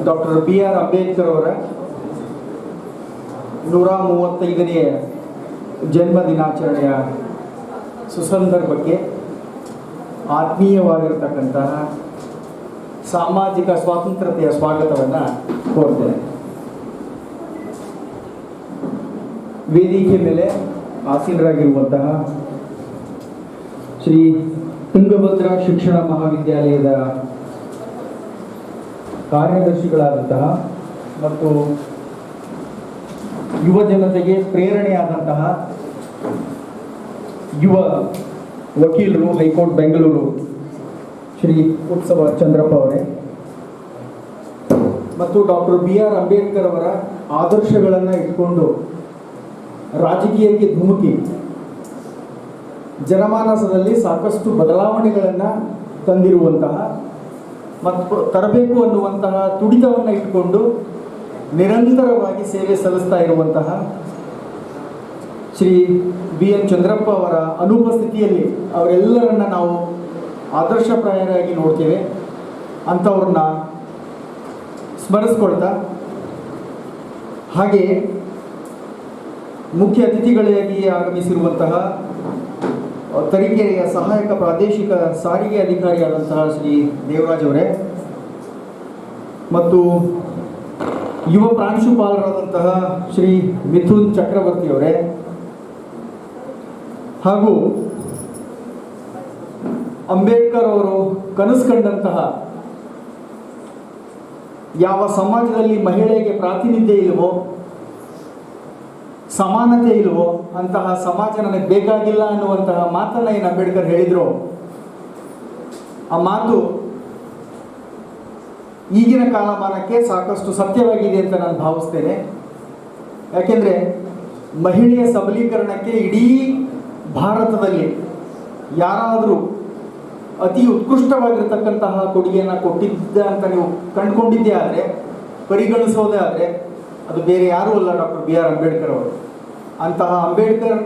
Doctor B.R. Ambedkar ಅವರ 135ನೇ ಜನ್ಮ ದಿನಾಚರಣೆಯ ಸುಸಂದರ್ಭಕ್ಕೆ ಆತ್ಮೀಯವಾಗಿರತಕ್ಕಂತಹ ಸಾಮಾಜಿಕ ಸ್ವಾತಂತ್ರ್ಯತೆಯ ಸ್ವಾಗತವನ್ನು ಕೋರ್ತೇನೆ. ವೇದಿಕೆ ಮೇಲೆ ಆಸೀನರಾಗಿರುವಂತಹ ಶ್ರೀ ತುಂಗಭದ್ರಾ ಶಿಕ್ಷಣ ಮಹಾವಿದ್ಯಾಲಯದ ಕಾರ್ಯದರ್ಶಿಗಳಾದಂತಹ ಮತ್ತು ಯುವ ಜನತೆಗೆ ಪ್ರೇರಣೆಯಾದಂತಹ ಯುವ ವಕೀಲರು ಹೈಕೋರ್ಟ್ ಬೆಂಗಳೂರು ಶ್ರೀ ಉತ್ಸವ ಚಂದ್ರಪ್ಪ ಅವರೇ ಮತ್ತು ಡಾಕ್ಟರ್ B.R. ಅಂಬೇಡ್ಕರ್ ಅವರ ಆದರ್ಶಗಳನ್ನು ಇಟ್ಕೊಂಡು ರಾಜಕೀಯಕ್ಕೆ ಧುಮುಕಿ ಜನಮಾನಸದಲ್ಲಿ ಸಾಕಷ್ಟು ಬದಲಾವಣೆಗಳನ್ನು ತಂದಿರುವಂತಹ ಮತ್ತು ತರಬೇಕು ಅನ್ನುವಂತಹ ತುಡಿತವನ್ನು ಇಟ್ಟುಕೊಂಡು ನಿರಂತರವಾಗಿ ಸೇವೆ ಸಲ್ಲಿಸ್ತಾ ಇರುವಂತಹ ಶ್ರೀ B.N. ಚಂದ್ರಪ್ಪ ಅವರ ಅನುಪಸ್ಥಿತಿಯಲ್ಲಿ ಅವರೆಲ್ಲರನ್ನ ನಾವು ಆದರ್ಶಪ್ರಾಯರಾಗಿ ನೋಡ್ತೇವೆ. ಅಂಥವ್ರನ್ನ ಸ್ಮರಿಸ್ಕೊಳ್ತಾ ಹಾಗೆ ಮುಖ್ಯ ಅತಿಥಿಗಳಾಗಿ ಆಗಮಿಸಿರುವಂತಹ ತರೀಕೆರೆಯ ಸಹಾಯಕ ಪ್ರಾದೇಶಿಕ ಸಾರಿಗೆ ಅಧಿಕಾರಿಯಾದಂತಹ ಶ್ರೀ ದೇವರಾಜ್ ಅವರೇ ಮತ್ತು ಯುವ ಪ್ರಾಂಶುಪಾಲರಾದಂತಹ ಶ್ರೀ ಮಿಥುನ್ ಚಕ್ರವರ್ತಿ ಅವರೇ ಹಾಗೂ ಅಂಬೇಡ್ಕರ್ ಅವರು ಕನಸು ಕಂಡಂತಹ ಯಾವ ಸಮಾಜದಲ್ಲಿ ಮಹಿಳೆಗೆ ಪ್ರಾತಿನಿಧ್ಯ ಇಲ್ವೋ, ಸಮಾನತೆ ಇಲ್ವೋ ಅಂತಹ ಸಮಾಜ ನನಗೆ ಬೇಕಾಗಿಲ್ಲ ಅನ್ನುವಂತಹ ಮಾತನ್ನು ಏನು ಅಂಬೇಡ್ಕರ್ ಹೇಳಿದ್ರು, ಆ ಮಾತು ಈಗಿನ ಕಾಲಮಾನಕ್ಕೆ ಸಾಕಷ್ಟು ಸತ್ಯವಾಗಿದೆ ಅಂತ ನಾನು ಭಾವಿಸ್ತೇನೆ. ಯಾಕೆಂದರೆ ಮಹಿಳೆಯ ಸಬಲೀಕರಣಕ್ಕೆ ಇಡೀ ಭಾರತದಲ್ಲಿ ಯಾರಾದರೂ ಅತಿ ಉತ್ಕೃಷ್ಟವಾಗಿರ್ತಕ್ಕಂತಹ ಕೊಡುಗೆಯನ್ನು ಕೊಟ್ಟಿದ್ದ ಅಂತ ನೀವು ಕಂಡುಕೊಂಡಿದ್ದೇ ಆದರೆ, ಪರಿಗಣಿಸೋದೇ ಆದರೆ ಅದು ಬೇರೆ ಯಾರೂ ಅಲ್ಲ, ಡಾಕ್ಟರ್ B.R. ಅಂಬೇಡ್ಕರ್ ಅವರು. ಅಂತಹ ಅಂಬೇಡ್ಕರ್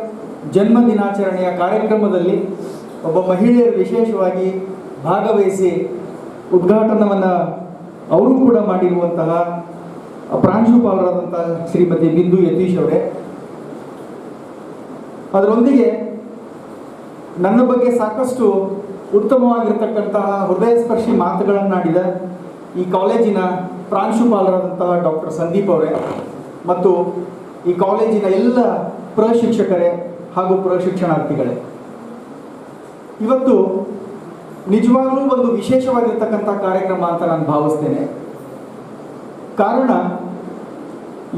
ಜನ್ಮ ದಿನಾಚರಣೆಯ ಕಾರ್ಯಕ್ರಮದಲ್ಲಿ ಒಬ್ಬ ಮಹಿಳೆಯರು ವಿಶೇಷವಾಗಿ ಭಾಗವಹಿಸಿ ಉದ್ಘಾಟನವನ್ನು ಅವರು ಕೂಡ ಮಾಡಿರುವಂತಹ ಪ್ರಾಂಶುಪಾಲರಾದಂತಹ ಶ್ರೀಮತಿ ಬಿಂದು ಯತೀಶ್ ಅವರೇ, ಅದರೊಂದಿಗೆ ನನ್ನ ಬಗ್ಗೆ ಸಾಕಷ್ಟು ಉತ್ತಮವಾಗಿರ್ತಕ್ಕಂತಹ ಹೃದಯಸ್ಪರ್ಶಿ ಮಾತುಗಳನ್ನಾಡಿದ ಈ ಕಾಲೇಜಿನ ಪ್ರಾಂಶುಪಾಲರಾದಂತಹ ಡಾಕ್ಟರ್ ಸಂದೀಪ್ ಅವರೇ ಮತ್ತು ಈ ಕಾಲೇಜಿನ ಎಲ್ಲ ಪ್ರಶಿಕ್ಷಕರೇ ಹಾಗೂ ಪ್ರಶಿಕ್ಷಣಾರ್ಥಿಗಳೇ, ಇವತ್ತು ನಿಜವಾಗಲೂ ಒಂದು ವಿಶೇಷವಾಗಿರ್ತಕ್ಕಂಥ ಕಾರ್ಯಕ್ರಮ ಅಂತ ನಾನು ಭಾವಿಸ್ತೇನೆ. ಕಾರಣ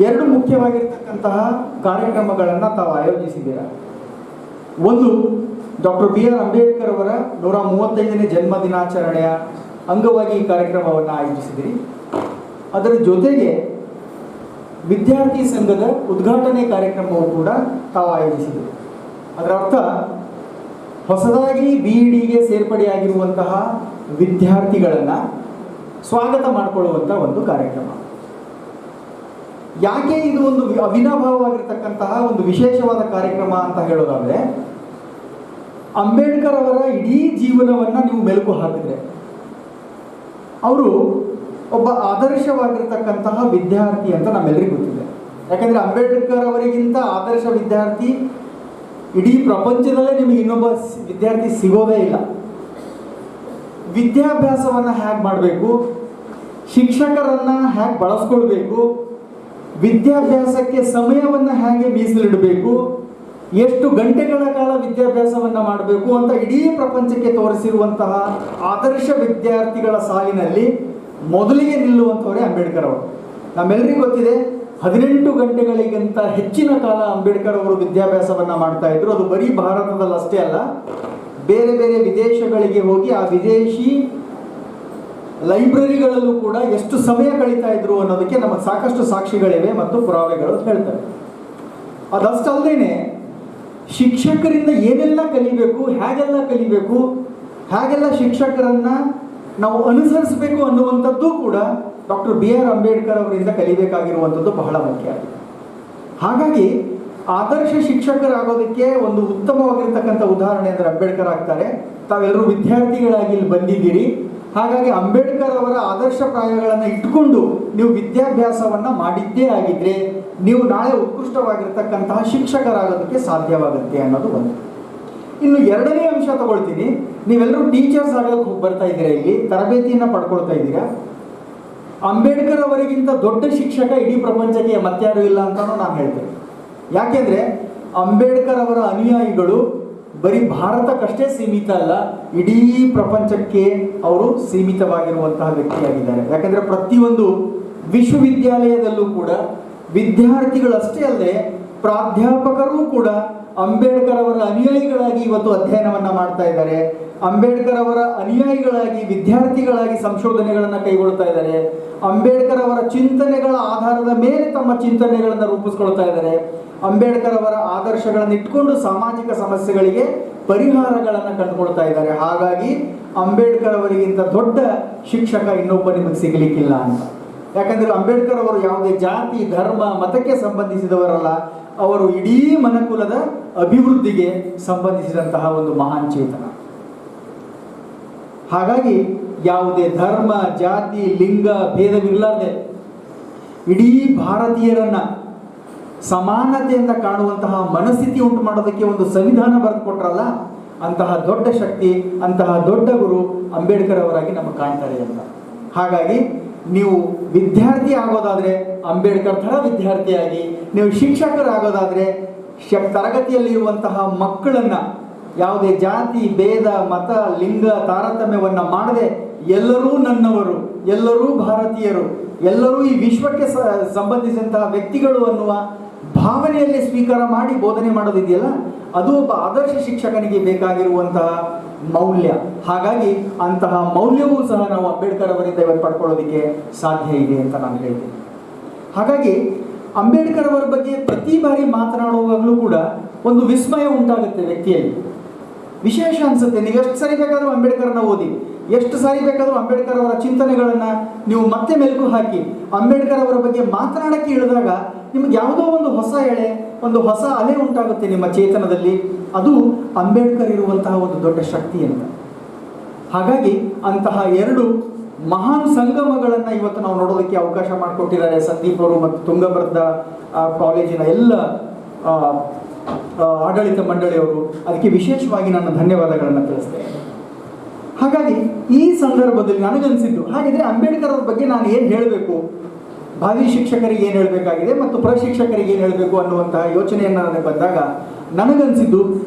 ಎರಡು ಮುಖ್ಯವಾಗಿರ್ತಕ್ಕಂತಹ ಕಾರ್ಯಕ್ರಮಗಳನ್ನು ತಾವು ಆಯೋಜಿಸಿದ್ದೀರ. ಒಂದು, ಡಾಕ್ಟರ್ B.R. ಅಂಬೇಡ್ಕರ್ ಅವರ 135ನೇ ಜನ್ಮ ದಿನಾಚರಣೆಯ ಅಂಗವಾಗಿ ಈ ಕಾರ್ಯಕ್ರಮವನ್ನು ಆಯೋಜಿಸಿದಿರಿ. ಅದರ ಜೊತೆಗೆ ವಿದ್ಯಾರ್ಥಿ ಸಂಘದ ಉದ್ಘಾಟನೆ ಕಾರ್ಯಕ್ರಮವು ಕೂಡ ತಾವು ಆಯೋಜಿಸಿದರು. ಅದರ ಅರ್ಥ ಹೊಸದಾಗಿ BEDಗೆ ಸೇರ್ಪಡೆಯಾಗಿರುವಂತಹ ವಿದ್ಯಾರ್ಥಿಗಳನ್ನು ಸ್ವಾಗತ ಮಾಡಿಕೊಳ್ಳುವಂಥ ಒಂದು ಕಾರ್ಯಕ್ರಮ. ಯಾಕೆ ಇದು ಒಂದು ಅವಿನಾಭಾವವಾಗಿರ್ತಕ್ಕಂತಹ ಒಂದು ವಿಶೇಷವಾದ ಕಾರ್ಯಕ್ರಮ ಅಂತ ಹೇಳೋದಾದರೆ, ಅಂಬೇಡ್ಕರ್ ಅವರ ಇಡೀ ಜೀವನವನ್ನು ನೀವು ಮೆಲುಕು ಹಾಕಿದ್ರೆ ಅವರು ಒಬ್ಬ ಆದರ್ಶವಾಗಿರ್ತಕ್ಕಂತಹ ವಿದ್ಯಾರ್ಥಿ ಅಂತ ನಮ್ಮೆಲ್ಲರಿಗೂ ಗೊತ್ತಿದೆ. ಯಾಕಂದರೆ ಅಂಬೇಡ್ಕರ್ ಅವರಿಗಿಂತ ಆದರ್ಶ ವಿದ್ಯಾರ್ಥಿ ಇಡೀ ಪ್ರಪಂಚದಲ್ಲೇ ನಿಮಗೆ ಇನ್ನೊಬ್ಬ ವಿದ್ಯಾರ್ಥಿ ಸಿಗೋದೇ ಇಲ್ಲ. ವಿದ್ಯಾಭ್ಯಾಸವನ್ನು ಹೇಗೆ ಮಾಡಬೇಕು, ಶಿಕ್ಷಕರನ್ನು ಹೇಗೆ ಬಳಸ್ಕೊಳ್ಬೇಕು, ವಿದ್ಯಾಭ್ಯಾಸಕ್ಕೆ ಸಮಯವನ್ನು ಹೇಗೆ ಮೀಸಲಿಡಬೇಕು, ಎಷ್ಟು ಗಂಟೆಗಳ ಕಾಲ ವಿದ್ಯಾಭ್ಯಾಸವನ್ನು ಮಾಡಬೇಕು ಅಂತ ಇಡೀ ಪ್ರಪಂಚಕ್ಕೆ ತೋರಿಸಿರುವಂತಹ ಆದರ್ಶ ವಿದ್ಯಾರ್ಥಿಗಳ ಸಾಲಿನಲ್ಲಿ ಮೊದಲಿಗೆ ನಿಲ್ಲುವಂಥವರೇ ಅಂಬೇಡ್ಕರ್ ಅವರು. ನಮ್ಮೆಲ್ಲರಿಗೂ ಗೊತ್ತಿದೆ, 18 ಗಂಟೆಗಳಿಗಿಂತ ಹೆಚ್ಚಿನ ಕಾಲ ಅಂಬೇಡ್ಕರ್ ಅವರು ವಿದ್ಯಾಭ್ಯಾಸವನ್ನು ಮಾಡ್ತಾ ಇದ್ರು. ಅದು ಬರೀ ಭಾರತದಲ್ಲಷ್ಟೇ ಅಲ್ಲ, ಬೇರೆ ಬೇರೆ ವಿದೇಶಗಳಿಗೆ ಹೋಗಿ ಆ ವಿದೇಶಿ ಲೈಬ್ರರಿಗಳಲ್ಲೂ ಕೂಡ ಎಷ್ಟು ಸಮಯ ಕಳೀತಾ ಇದ್ರು ಅನ್ನೋದಕ್ಕೆ ನಮಗೆ ಸಾಕಷ್ಟು ಸಾಕ್ಷಿಗಳಿವೆ ಮತ್ತು ಪುರಾವೆಗಳು ಹೇಳ್ತವೆ. ಅದಷ್ಟಲ್ಲದೆ ಶಿಕ್ಷಕರಿಂದ ಏನೆಲ್ಲ ಕಲಿಬೇಕು, ಹೇಗೆಲ್ಲ ಕಲಿಬೇಕು, ಹೇಗೆಲ್ಲ ಶಿಕ್ಷಕರನ್ನು ನಾವು ಅನುಸರಿಸಬೇಕು ಅನ್ನುವಂಥದ್ದು ಕೂಡ ಡಾಕ್ಟರ್ B.R. ಅಂಬೇಡ್ಕರ್ ಅವರಿಂದ ಕಲಿಬೇಕಾಗಿರುವಂಥದ್ದು ಬಹಳ ಮುಖ್ಯ. ಹಾಗಾಗಿ ಆದರ್ಶ ಶಿಕ್ಷಕರಾಗೋದಕ್ಕೆ ಒಂದು ಉತ್ತಮವಾಗಿರ್ತಕ್ಕಂಥ ಉದಾಹರಣೆ ಅಂದರೆ ಅಂಬೇಡ್ಕರ್ ಆಗ್ತಾರೆ. ತಾವೆಲ್ಲರೂ ವಿದ್ಯಾರ್ಥಿಗಳಾಗಿ ಇಲ್ಲಿ ಬಂದಿದ್ದೀರಿ. ಹಾಗಾಗಿ ಅಂಬೇಡ್ಕರ್ ಅವರ ಆದರ್ಶಪ್ರಾಯಗಳನ್ನು ಇಟ್ಟುಕೊಂಡು ನೀವು ವಿದ್ಯಾಭ್ಯಾಸವನ್ನು ಮಾಡಿದ್ದೇ ಆಗಿದ್ರೆ ನೀವು ನಾಳೆ ಉತ್ಕೃಷ್ಟವಾಗಿರ್ತಕ್ಕಂತಹ ಶಿಕ್ಷಕರಾಗೋದಕ್ಕೆ ಸಾಧ್ಯವಾಗುತ್ತೆ ಅನ್ನೋದು ಒಂದು. ಇನ್ನು ಎರಡನೇ ಅಂಶ ತಗೊಳ್ತೀನಿ. ನೀವೆಲ್ಲರೂ ಟೀಚರ್ಸ್ ಆಗೋದಕ್ಕೆ ಬರ್ತಾ ಇದ್ದೀರಾ, ಇಲ್ಲಿ ತರಬೇತಿಯನ್ನು ಪಡ್ಕೊಳ್ತಾ ಇದ್ದೀರಾ. ಅಂಬೇಡ್ಕರ್ ಅವರಿಗಿಂತ ದೊಡ್ಡ ಶಿಕ್ಷಕ ಇಡೀ ಪ್ರಪಂಚಕ್ಕೆ ಮತ್ತಾರು ಇಲ್ಲ ಅಂತಾನು ನಾನು ಹೇಳ್ತೇನೆ. ಯಾಕೆಂದರೆ ಅಂಬೇಡ್ಕರ್ ಅವರ ಅನುಯಾಯಿಗಳು ಬರೀ ಭಾರತಕ್ಕಷ್ಟೇ ಸೀಮಿತ ಅಲ್ಲ, ಇಡೀ ಪ್ರಪಂಚಕ್ಕೆ ಅವರು ಸೀಮಿತವಾಗಿರುವಂತಹ ವ್ಯಕ್ತಿಯಾಗಿದ್ದಾರೆ. ಯಾಕಂದರೆ ಪ್ರತಿಯೊಂದು ವಿಶ್ವವಿದ್ಯಾಲಯದಲ್ಲೂ ಕೂಡ ವಿದ್ಯಾರ್ಥಿಗಳಷ್ಟೇ ಅಲ್ಲದೆ ಪ್ರಾಧ್ಯಾಪಕರು ಕೂಡ ಅಂಬೇಡ್ಕರ್ ಅವರ ಅನುಯಾಯಿಗಳಾಗಿ ಇವತ್ತು ಅಧ್ಯಯನವನ್ನು ಮಾಡ್ತಾ ಇದ್ದಾರೆ. ಅಂಬೇಡ್ಕರ್ ಅವರ ಅನುಯಾಯಿಗಳಾಗಿ ವಿದ್ಯಾರ್ಥಿಗಳಾಗಿ ಸಂಶೋಧನೆಗಳನ್ನು ಕೈಗೊಳ್ತಾ ಇದ್ದಾರೆ. ಅಂಬೇಡ್ಕರ್ ಅವರ ಚಿಂತನೆಗಳ ಆಧಾರದ ಮೇಲೆ ತಮ್ಮ ಚಿಂತನೆಗಳನ್ನು ರೂಪಿಸ್ಕೊಳ್ತಾ ಇದ್ದಾರೆ. ಅಂಬೇಡ್ಕರ್ ಅವರ ಆದರ್ಶಗಳನ್ನು ಇಟ್ಕೊಂಡು ಸಾಮಾಜಿಕ ಸಮಸ್ಯೆಗಳಿಗೆ ಪರಿಹಾರಗಳನ್ನು ಕಂಡುಕೊಳ್ತಾ ಇದ್ದಾರೆ. ಹಾಗಾಗಿ ಅಂಬೇಡ್ಕರ್ ಅವರಿಗಿಂತ ದೊಡ್ಡ ಶಿಕ್ಷಕ ಇನ್ನೊಬ್ಬ ನಿಮಗೆ ಸಿಗಲಿಕ್ಕಿಲ್ಲ ಅಂತ. ಯಾಕಂದರೆ ಅಂಬೇಡ್ಕರ್ ಅವರು ಯಾವುದೇ ಜಾತಿ ಧರ್ಮ ಮತಕ್ಕೆ ಸಂಬಂಧಿಸಿದವರಲ್ಲ, ಅವರು ಇಡೀ ಮನುಕುಲದ ಅಭಿವೃದ್ಧಿಗೆ ಸಂಬಂಧಿಸಿದಂತಹ ಒಂದು ಮಹಾನ್ ಚೇತನ. ಹಾಗಾಗಿ ಯಾವುದೇ ಧರ್ಮ ಜಾತಿ ಲಿಂಗ ಭೇದವಿರಲಾರ್ದೆ ಇಡೀ ಭಾರತೀಯರನ್ನ ಸಮಾನತೆಯಿಂದ ಕಾಣುವಂತಹ ಮನಸ್ಥಿತಿ ಉಂಟು ಮಾಡೋದಕ್ಕೆ ಒಂದು ಸಂವಿಧಾನ ಬರೆದುಕೊಟ್ರಲ್ಲ, ಅಂತಹ ದೊಡ್ಡ ಶಕ್ತಿ, ಅಂತಹ ದೊಡ್ಡ ಗುರು ಅಂಬೇಡ್ಕರ್ ಅವರಾಗಿ ನಮಗೆ ಕಾಣ್ತಾರೆ ಅಂತ. ಹಾಗಾಗಿ ನೀವು ವಿದ್ಯಾರ್ಥಿ ಆಗೋದಾದರೆ ಅಂಬೇಡ್ಕರ್ ಥರ ವಿದ್ಯಾರ್ಥಿಯಾಗಿ, ನೀವು ಶಿಕ್ಷಕರಾಗೋದಾದರೆ ತರಗತಿಯಲ್ಲಿರುವಂತಹ ಮಕ್ಕಳನ್ನು ಯಾವುದೇ ಜಾತಿ ಭೇದ ಮತ ಲಿಂಗ ತಾರತಮ್ಯವನ್ನು ಮಾಡದೆ ಎಲ್ಲರೂ ನನ್ನವರು, ಎಲ್ಲರೂ ಭಾರತೀಯರು, ಎಲ್ಲರೂ ಈ ವಿಶ್ವಕ್ಕೆ ಸಂಬಂಧಿಸಿದಂತಹ ವ್ಯಕ್ತಿಗಳು ಅನ್ನುವ ಭಾವನೆಯಲ್ಲಿ ಸ್ವೀಕಾರ ಮಾಡಿ ಬೋಧನೆ ಮಾಡೋದಿದೆಯಲ್ಲ, ಅದು ಒಬ್ಬ ಆದರ್ಶ ಶಿಕ್ಷಕನಿಗೆ ಬೇಕಾಗಿರುವಂತಹ ಮೌಲ್ಯ. ಹಾಗಾಗಿ ಅಂತಹ ಮೌಲ್ಯವೂ ಸಹ ನಾವು ಅಂಬೇಡ್ಕರ್ ಅವರಿಂದ ಇವತ್ತು ಪಡ್ಕೊಳ್ಳೋದಕ್ಕೆ ಸಾಧ್ಯ ಇದೆ ಅಂತ ನಾನು ಹೇಳ್ತೀನಿ. ಹಾಗಾಗಿ ಅಂಬೇಡ್ಕರ್ ಅವರ ಬಗ್ಗೆ ಪ್ರತಿ ಬಾರಿ ಮಾತನಾಡುವಾಗಲೂ ಕೂಡ ಒಂದು ವಿಸ್ಮಯ ಉಂಟಾಗುತ್ತೆ ವ್ಯಕ್ತಿಯಲ್ಲಿ. ವಿಶೇಷ ಅನಿಸುತ್ತೆ. ನೀವು ಎಷ್ಟು ಸಾರಿ ಬೇಕಾದರೂ ಅಂಬೇಡ್ಕರ್ನ ಓದಿ, ಎಷ್ಟು ಸಾರಿ ಬೇಕಾದರೂ ಅಂಬೇಡ್ಕರ್ ಅವರ ಚಿಂತನೆಗಳನ್ನು ನೀವು ಮತ್ತೆ ಮೆಲುಕು ಹಾಕಿ ಅಂಬೇಡ್ಕರ್ ಅವರ ಬಗ್ಗೆ ಮಾತನಾಡೋಕ್ಕೆ ಇಳಿದಾಗ ನಿಮಗೆ ಯಾವುದೋ ಒಂದು ಹೊಸ ಎಳೆ, ಒಂದು ಹೊಸ ಅಲೆ ಉಂಟಾಗುತ್ತೆ ನಿಮ್ಮ ಚೇತನದಲ್ಲಿ. ಅದು ಅಂಬೇಡ್ಕರ್ ಇರುವಂತಹ ಒಂದು ದೊಡ್ಡ ಶಕ್ತಿ ಅಂತ. ಹಾಗಾಗಿ ಅಂತಹ ಎರಡು ಮಹಾನ್ ಸಂಗಮಗಳನ್ನು ಇವತ್ತು ನಾವು ನೋಡೋದಕ್ಕೆ ಅವಕಾಶ ಮಾಡಿಕೊಟ್ಟಿದ್ದಾರೆ ಸಂದೀಪ್ ಅವರು ಮತ್ತು ತುಂಗಭದ್ರಾ ಕಾಲೇಜಿನ ಎಲ್ಲ ಆಡಳಿತ ಮಂಡಳಿಯವರು. ಅದಕ್ಕೆ ವಿಶೇಷವಾಗಿ ನಾನು ಧನ್ಯವಾದಗಳನ್ನು ತಿಳಿಸ್ತೇನೆ. ಹಾಗಾಗಿ ಈ ಸಂದರ್ಭದಲ್ಲಿ ನನಗನ್ಸಿದ್ದು, ಹಾಗಿದ್ರೆ ಅಂಬೇಡ್ಕರ್ ಅವ್ರ ಬಗ್ಗೆ ನಾನು ಏನು ಹೇಳಬೇಕು, ಭಾವಿ ಶಿಕ್ಷಕರಿಗೆ ಏನು ಹೇಳಬೇಕಾಗಿದೆ ಮತ್ತು ಪ್ರಶಿಕ್ಷಕರಿಗೆ ಏನು ಹೇಳಬೇಕು ಅನ್ನುವಂತಹ ಯೋಚನೆಯನ್ನು ನನಗೆ ಬಂದಾಗ ನನಗನ್ಸಿದ್ದು,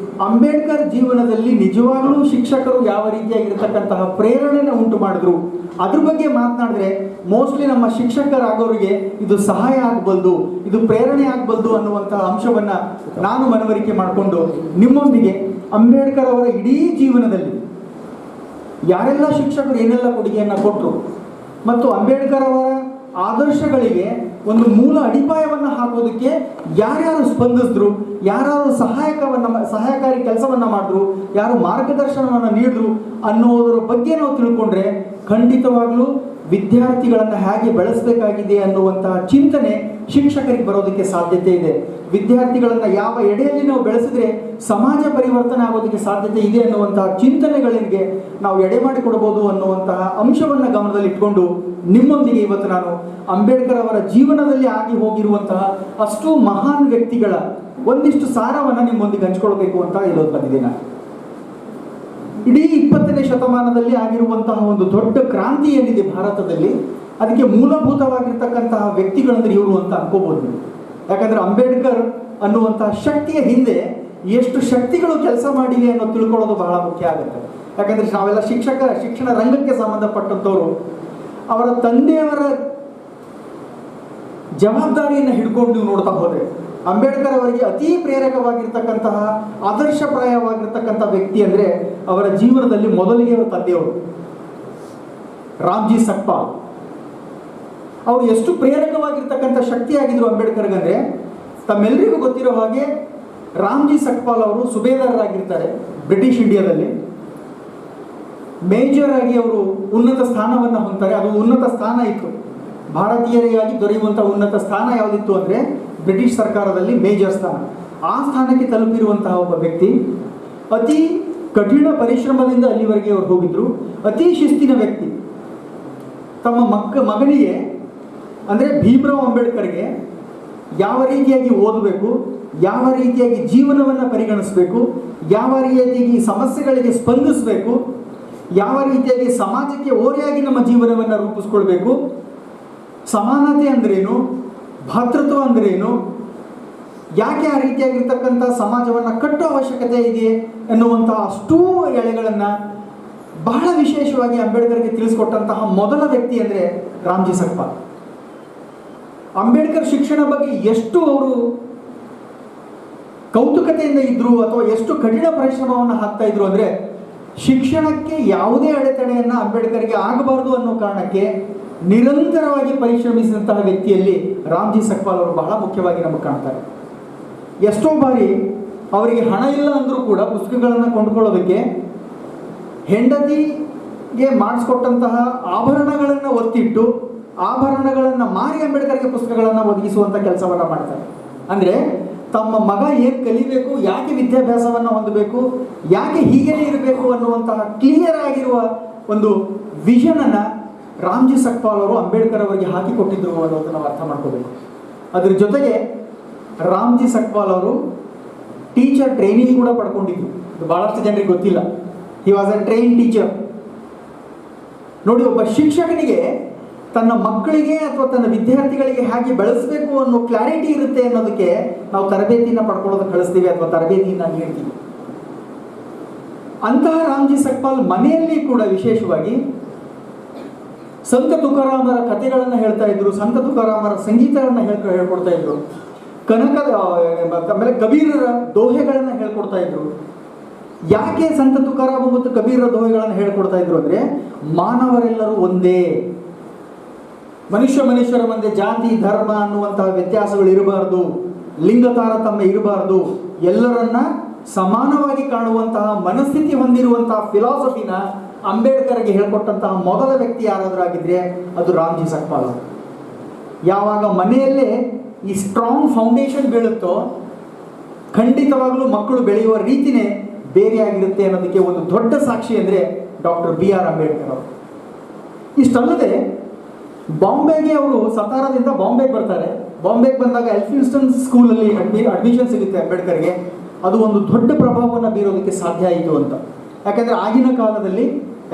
ಅಂಬೇಡ್ಕರ್ ಜೀವನದಲ್ಲಿ ನಿಜವಾಗಲೂ ಶಿಕ್ಷಕರು ಯಾವ ರೀತಿಯಾಗಿರ್ತಕ್ಕಂತಹ ಪ್ರೇರಣೆಯನ್ನು ಉಂಟು ಮಾಡಿದ್ರು ಅದ್ರ ಬಗ್ಗೆ ಮಾತನಾಡಿದ್ರೆ ಮೋಸ್ಟ್ಲಿ ನಮ್ಮ ಶಿಕ್ಷಕರಾಗೋರಿಗೆ ಇದು ಸಹಾಯ ಆಗಬಲ್ದು, ಇದು ಪ್ರೇರಣೆ ಆಗಬಲ್ದು ಅನ್ನುವಂತಹ ಅಂಶವನ್ನು ನಾನು ಮನವರಿಕೆ ಮಾಡಿಕೊಂಡು ನಿಮ್ಮೊಂದಿಗೆ ಅಂಬೇಡ್ಕರ್ ಅವರ ಇಡೀ ಜೀವನದಲ್ಲಿ ಯಾರೆಲ್ಲ ಶಿಕ್ಷಕರು ಏನೆಲ್ಲ ಕೊಡುಗೆಯನ್ನು ಕೊಟ್ಟರು ಮತ್ತು ಅಂಬೇಡ್ಕರ್ ಅವರ ಆದರ್ಶಗಳಿಗೆ ಒಂದು ಮೂಲ ಅಡಿಪಾಯವನ್ನು ಹಾಕೋದಕ್ಕೆ ಯಾರ್ಯಾರು ಸ್ಪಂದಿಸಿದ್ರು, ಯಾರ್ಯಾರು ಸಹಾಯಕಾರಿ ಕೆಲಸವನ್ನು ಮಾಡಿದ್ರು, ಯಾರು ಮಾರ್ಗದರ್ಶನವನ್ನು ನೀಡಿದ್ರು ಅನ್ನೋದರ ಬಗ್ಗೆ ನಾವು ತಿಳ್ಕೊಂಡ್ರೆ ಖಂಡಿತವಾಗ್ಲೂ ವಿದ್ಯಾರ್ಥಿಗಳನ್ನು ಹೇಗೆ ಬೆಳೆಸಬೇಕಾಗಿದೆ ಅನ್ನುವಂತಹ ಚಿಂತನೆ ಶಿಕ್ಷಕರಿಗೆ ಬರೋದಕ್ಕೆ ಸಾಧ್ಯತೆ ಇದೆ. ವಿದ್ಯಾರ್ಥಿಗಳನ್ನು ಯಾವ ಎಡೆಯಲ್ಲಿ ನಾವು ಬೆಳೆಸಿದ್ರೆ ಸಮಾಜ ಪರಿವರ್ತನೆ ಆಗೋದಕ್ಕೆ ಸಾಧ್ಯತೆ ಇದೆ ಅನ್ನುವಂತಹ ಚಿಂತನೆಗಳಿಗೆ ನಾವು ಎಡೆ ಮಾಡಿಕೊಡ್ಬೋದು ಅನ್ನುವಂತಹ ಅಂಶವನ್ನು ಗಮನದಲ್ಲಿಟ್ಕೊಂಡು ನಿಮ್ಮೊಂದಿಗೆ ಇವತ್ತು ನಾನು ಅಂಬೇಡ್ಕರ್ ಅವರ ಜೀವನದಲ್ಲಿ ಆಗಿ ಹೋಗಿರುವಂತಹ ಅಷ್ಟು ಮಹಾನ್ ವ್ಯಕ್ತಿಗಳ ಒಂದಿಷ್ಟು ಸಾರವನ್ನು ನಿಮ್ಮೊಂದಿಗೆ ಹಂಚ್ಕೊಳ್ಬೇಕು ಅಂತ ಇರೋದು ಬಂದಿದ್ದೀನಿ. ಇಡೀ 20ನೇ ಶತಮಾನದಲ್ಲಿ ಆಗಿರುವಂತಹ ಒಂದು ದೊಡ್ಡ ಕ್ರಾಂತಿ ಏನಿದೆ ಭಾರತದಲ್ಲಿ, ಅದಕ್ಕೆ ಮೂಲಭೂತವಾಗಿರ್ತಕ್ಕಂತಹ ವ್ಯಕ್ತಿಗಳಂದ್ರೆ ಇವರು ಅಂತ ಅನ್ಕೋಬಹುದು. ಯಾಕಂದ್ರೆ ಅಂಬೇಡ್ಕರ್ ಅನ್ನುವಂತಹ ಶಕ್ತಿಯ ಹಿಂದೆ ಎಷ್ಟು ಶಕ್ತಿಗಳು ಕೆಲಸ ಮಾಡಿವೆ ಅನ್ನೋ ತಿಳ್ಕೊಳ್ಳೋದು ಬಹಳ ಮುಖ್ಯ ಆಗುತ್ತೆ. ಯಾಕಂದ್ರೆ ನಾವೆಲ್ಲ ಶಿಕ್ಷಣ ರಂಗಕ್ಕೆ ಸಂಬಂಧಪಟ್ಟಂಥವ್ರು ಅವರ ತಂದೆಯವರ ಜವಾಬ್ದಾರಿಯನ್ನು ಹಿಡ್ಕೊಂಡು ನೀವು ನೋಡ್ತಾ ಹೋದ್ರೆ ಅಂಬೇಡ್ಕರ್ ಅವರಿಗೆ ಅತಿ ಪ್ರೇರಕವಾಗಿರ್ತಕ್ಕಂತಹ ಆದರ್ಶಪ್ರಾಯವಾಗಿರ್ತಕ್ಕಂಥ ವ್ಯಕ್ತಿ ಅಂದರೆ ಅವರ ಜೀವನದಲ್ಲಿ ಮೊದಲಿಗೆ ಅವರ ತಂದೆಯವರು ರಾಮ್ಜಿ ಸಕ್ಪಾಲ್. ಅವರು ಎಷ್ಟು ಪ್ರೇರಕವಾಗಿರ್ತಕ್ಕಂಥ ಶಕ್ತಿಯಾಗಿದ್ರು ಅಂಬೇಡ್ಕರ್ಗೆ ಅಂದರೆ, ತಮ್ಮೆಲ್ಲರಿಗೂ ಗೊತ್ತಿರೋ ಹಾಗೆ ರಾಮ್ಜಿ ಸಕ್ಪಾಲ್ ಅವರು ಸುಬೇದಾರರಾಗಿರ್ತಾರೆ ಬ್ರಿಟಿಷ್ ಇಂಡಿಯಾದಲ್ಲಿ. ಮೇಜರ್ ಆಗಿ ಅವರು ಉನ್ನತ ಸ್ಥಾನವನ್ನು ಹೊಂದ್ತಾರೆ. ಅದು ಉನ್ನತ ಸ್ಥಾನ ಇತ್ತು, ಭಾರತೀಯರಿಗಾಗಿ ದೊರೆಯುವಂಥ ಉನ್ನತ ಸ್ಥಾನ ಯಾವುದಿತ್ತು ಅಂದರೆ ಬ್ರಿಟಿಷ್ ಸರ್ಕಾರದಲ್ಲಿ ಮೇಜರ್ ಸ್ಥಾನ. ಆ ಸ್ಥಾನಕ್ಕೆ ತಲುಪಿರುವಂತಹ ಒಬ್ಬ ವ್ಯಕ್ತಿ ಅತಿ ಕಠಿಣ ಪರಿಶ್ರಮದಿಂದ ಅಲ್ಲಿವರೆಗೆ ಅವರು ಹೋಗಿದ್ರು. ಅತಿ ಶಿಸ್ತಿನ ವ್ಯಕ್ತಿ. ತಮ್ಮ ಮಗನಿಗೆ ಅಂದರೆ ಭೀಮರಾವ್ ಅಂಬೇಡ್ಕರ್ಗೆ ಯಾವ ರೀತಿಯಾಗಿ ಓದಬೇಕು, ಯಾವ ರೀತಿಯಾಗಿ ಜೀವನವನ್ನು ಪರಿಗಣಿಸಬೇಕು, ಯಾವ ರೀತಿಯಾಗಿ ಸಮಸ್ಯೆಗಳಿಗೆ ಸ್ಪಂದಿಸಬೇಕು, ಯಾವ ರೀತಿಯಾಗಿ ಸಮಾಜಕ್ಕೆ ಓರೆಯಾಗಿ ನಮ್ಮ ಜೀವನವನ್ನು ರೂಪಿಸ್ಕೊಳ್ಬೇಕು, ಸಮಾನತೆ ಅಂದ್ರೇನು, ಭಾತೃತ್ವ ಅಂದ್ರೇನು, ಯಾಕೆ ಆ ರೀತಿಯಾಗಿರ್ತಕ್ಕಂಥ ಸಮಾಜವನ್ನು ಕಟ್ಟೋ ಅವಶ್ಯಕತೆ ಇದೆ ಎನ್ನುವಂತಹ ಅಷ್ಟೂ ಎಳೆಗಳನ್ನು ಬಹಳ ವಿಶೇಷವಾಗಿ ಅಂಬೇಡ್ಕರ್ಗೆ ತಿಳಿಸ್ಕೊಟ್ಟಂತಹ ಮೊದಲ ವ್ಯಕ್ತಿ ಅಂದರೆ ರಾಮ್ಜಿ ಸಕ್ಪಾಲ್. ಅಂಬೇಡ್ಕರ್ ಶಿಕ್ಷಣ ಬಗ್ಗೆ ಎಷ್ಟು ಅವರು ಕೌತುಕತೆಯಿಂದ ಇದ್ರು ಅಥವಾ ಎಷ್ಟು ಕಠಿಣ ಪರಿಶ್ರಮವನ್ನು ಹಾಕ್ತಾ ಇದ್ರು ಅಂದರೆ, ಶಿಕ್ಷಣಕ್ಕೆ ಯಾವುದೇ ಅಡೆತಡೆಯನ್ನು ಅಂಬೇಡ್ಕರ್ಗೆ ಆಗಬಾರದು ಅನ್ನೋ ಕಾರಣಕ್ಕೆ ನಿರಂತರವಾಗಿ ಪರಿಶ್ರಮಿಸಿದಂತಹ ವ್ಯಕ್ತಿಯಲ್ಲಿ ರಾಮ್ಜಿ ಸಕ್ಪಾಲ್ ಅವರು ಬಹಳ ಮುಖ್ಯವಾಗಿ ನಮಗೆ ಕಾಣ್ತಾರೆ. ಎಷ್ಟೋ ಬಾರಿ ಅವರಿಗೆ ಹಣ ಇಲ್ಲ ಅಂದರೂ ಕೂಡ ಪುಸ್ತಕಗಳನ್ನು ಕೊಂಡುಕೊಳ್ಳೋದಕ್ಕೆ ಹೆಂಡತಿಗೆ ಮಾಡಿಸ್ಕೊಟ್ಟಂತಹ ಆಭರಣಗಳನ್ನು ಒತ್ತಿಟ್ಟು ಆಭರಣಗಳನ್ನು ಮಾರಿ ಅಂಬೇಡ್ಕರ್ಗೆ ಪುಸ್ತಕಗಳನ್ನು ಒದಗಿಸುವಂಥ ಕೆಲಸವನ್ನು ಮಾಡ್ತಾರೆ. ಅಂದರೆ ತಮ್ಮ ಮಗ ಏನು ಕಲಿಬೇಕು, ಯಾಕೆ ವಿದ್ಯಾಭ್ಯಾಸವನ್ನು ಹೊಂದಬೇಕು, ಯಾಕೆ ಹೀಗೇ ಇರಬೇಕು ಅನ್ನುವಂತಹ ಕ್ಲಿಯರ್ ಆಗಿರುವ ಒಂದು ವಿಷನನ್ನು ರಾಮ್ಜಿ ಸಕ್ಪಾಲ್ ಅವರು ಅಂಬೇಡ್ಕರ್ ಅವರಿಗೆ ಹಾಕಿಕೊಟ್ಟಿದ್ರು ಅನ್ನೋದನ್ನು ನಾವು ಅರ್ಥ ಮಾಡ್ಕೋಬೇಕು. ಅದ್ರ ಜೊತೆಗೆ ರಾಮ್ಜಿ ಸಕ್ಪಾಲ್ ಅವರು ಟೀಚರ್ ಟ್ರೈನಿಂಗ್ ಕೂಡ ಪಡ್ಕೊಂಡಿದ್ರು. ಇದು ಭಾಳಷ್ಟು ಜನರಿಗೆ ಗೊತ್ತಿಲ್ಲ. He was A train teacher. ನೋಡಿ, ಒಬ್ಬ ಶಿಕ್ಷಕನಿಗೆ ತನ್ನ ಮಕ್ಕಳಿಗೆ ಅಥವಾ ತನ್ನ ವಿದ್ಯಾರ್ಥಿಗಳಿಗೆ ಹೇಗೆ ಬೆಳೆಸಬೇಕು ಅನ್ನೋ ಕ್ಲಾರಿಟಿ ಇರುತ್ತೆ ಅನ್ನೋದಕ್ಕೆ ನಾವು ತರಬೇತಿಯನ್ನು ಪಡ್ಕೊಳ್ಳೋದಕ್ಕೆ ಕಳಿಸ್ತೀವಿ ಅಥವಾ ತರಬೇತಿಯನ್ನು ನೀಡ್ತೀವಿ. ಅಂತಹ ರಾಮ್ಜಿ ಸಕ್ಪಾಲ್ ಮನೆಯಲ್ಲಿ ಕೂಡ ವಿಶೇಷವಾಗಿ ಸಂತ ತುಕಾರಾಮರ ಕಥೆಗಳನ್ನು ಹೇಳ್ತಾ ಇದ್ರು, ಸಂತ ತುಕಾರಾಮರ ಸಂಗೀತಗಳನ್ನು ಹೇಳ್ಕೊಡ್ತಾ ಇದ್ರು, ಆಮೇಲೆ ಕಬೀರರ ದೋಹೆಗಳನ್ನು ಹೇಳ್ಕೊಡ್ತಾ ಇದ್ರು. ಯಾಕೆ ಸಂತ ತುಕಾರಾಮ ಮತ್ತು ಕಬೀರರ ದೋಹೆಗಳನ್ನು ಹೇಳ್ಕೊಡ್ತಾ ಇದ್ರು ಅಂದರೆ, ಮಾನವರೆಲ್ಲರೂ ಒಂದೇ, ಮನುಷ್ಯರ ಮುಂದೆ ಜಾತಿ ಧರ್ಮ ಅನ್ನುವಂತಹ ವ್ಯತ್ಯಾಸಗಳು ಇರಬಾರ್ದು, ಲಿಂಗ ತಾರತಮ್ಯ ಇರಬಾರ್ದು, ಎಲ್ಲರನ್ನ ಸಮಾನವಾಗಿ ಕಾಣುವಂತಹ ಮನಸ್ಥಿತಿ ಹೊಂದಿರುವಂತಹ ಫಿಲಾಸಫಿನ ಅಂಬೇಡ್ಕರ್ಗೆ ಹೇಳ್ಕೊಟ್ಟಂತಹ ಮೊದಲ ವ್ಯಕ್ತಿ ಯಾರಾದರೂ ಆಗಿದ್ರೆ ಅದು ರಾಮ್ಜಿ ಸಕ್ಪಾಲ್. ಯಾವಾಗ ಮನೆಯಲ್ಲೇ ಈ ಸ್ಟ್ರಾಂಗ್ ಫೌಂಡೇಶನ್ ಬೀಳುತ್ತೋ ಖಂಡಿತವಾಗಲೂ ಮಕ್ಕಳು ಬೆಳೆಯುವ ರೀತಿನೇ ಬೇರೆಯಾಗಿರುತ್ತೆ ಅನ್ನೋದಕ್ಕೆ ಒಂದು ದೊಡ್ಡ ಸಾಕ್ಷಿ ಅಂದರೆ ಡಾಕ್ಟರ್ BR ಅಂಬೇಡ್ಕರ್ ಅವರು. ಇಷ್ಟಲ್ಲದೆ ಬಾಂಬೆಗೆ ಅವರು ಸತಾರದಿಂದ ಬಾಂಬೆಗೆ ಬರ್ತಾರೆ. ಬಾಂಬೆಗೆ ಬಂದಾಗ ಎಲ್ಫಿನ್ಸ್ಟನ್ ಸ್ಕೂಲಲ್ಲಿ ಅಡ್ಮಿಷನ್ ಸಿಗುತ್ತೆ ಅಂಬೇಡ್ಕರ್ಗೆ. ಅದು ಒಂದು ದೊಡ್ಡ ಪ್ರಭಾವವನ್ನು ಬೀರೋದಕ್ಕೆ ಸಾಧ್ಯ ಆಯಿತು ಅಂತ. ಯಾಕಂದರೆ ಆಗಿನ ಕಾಲದಲ್ಲಿ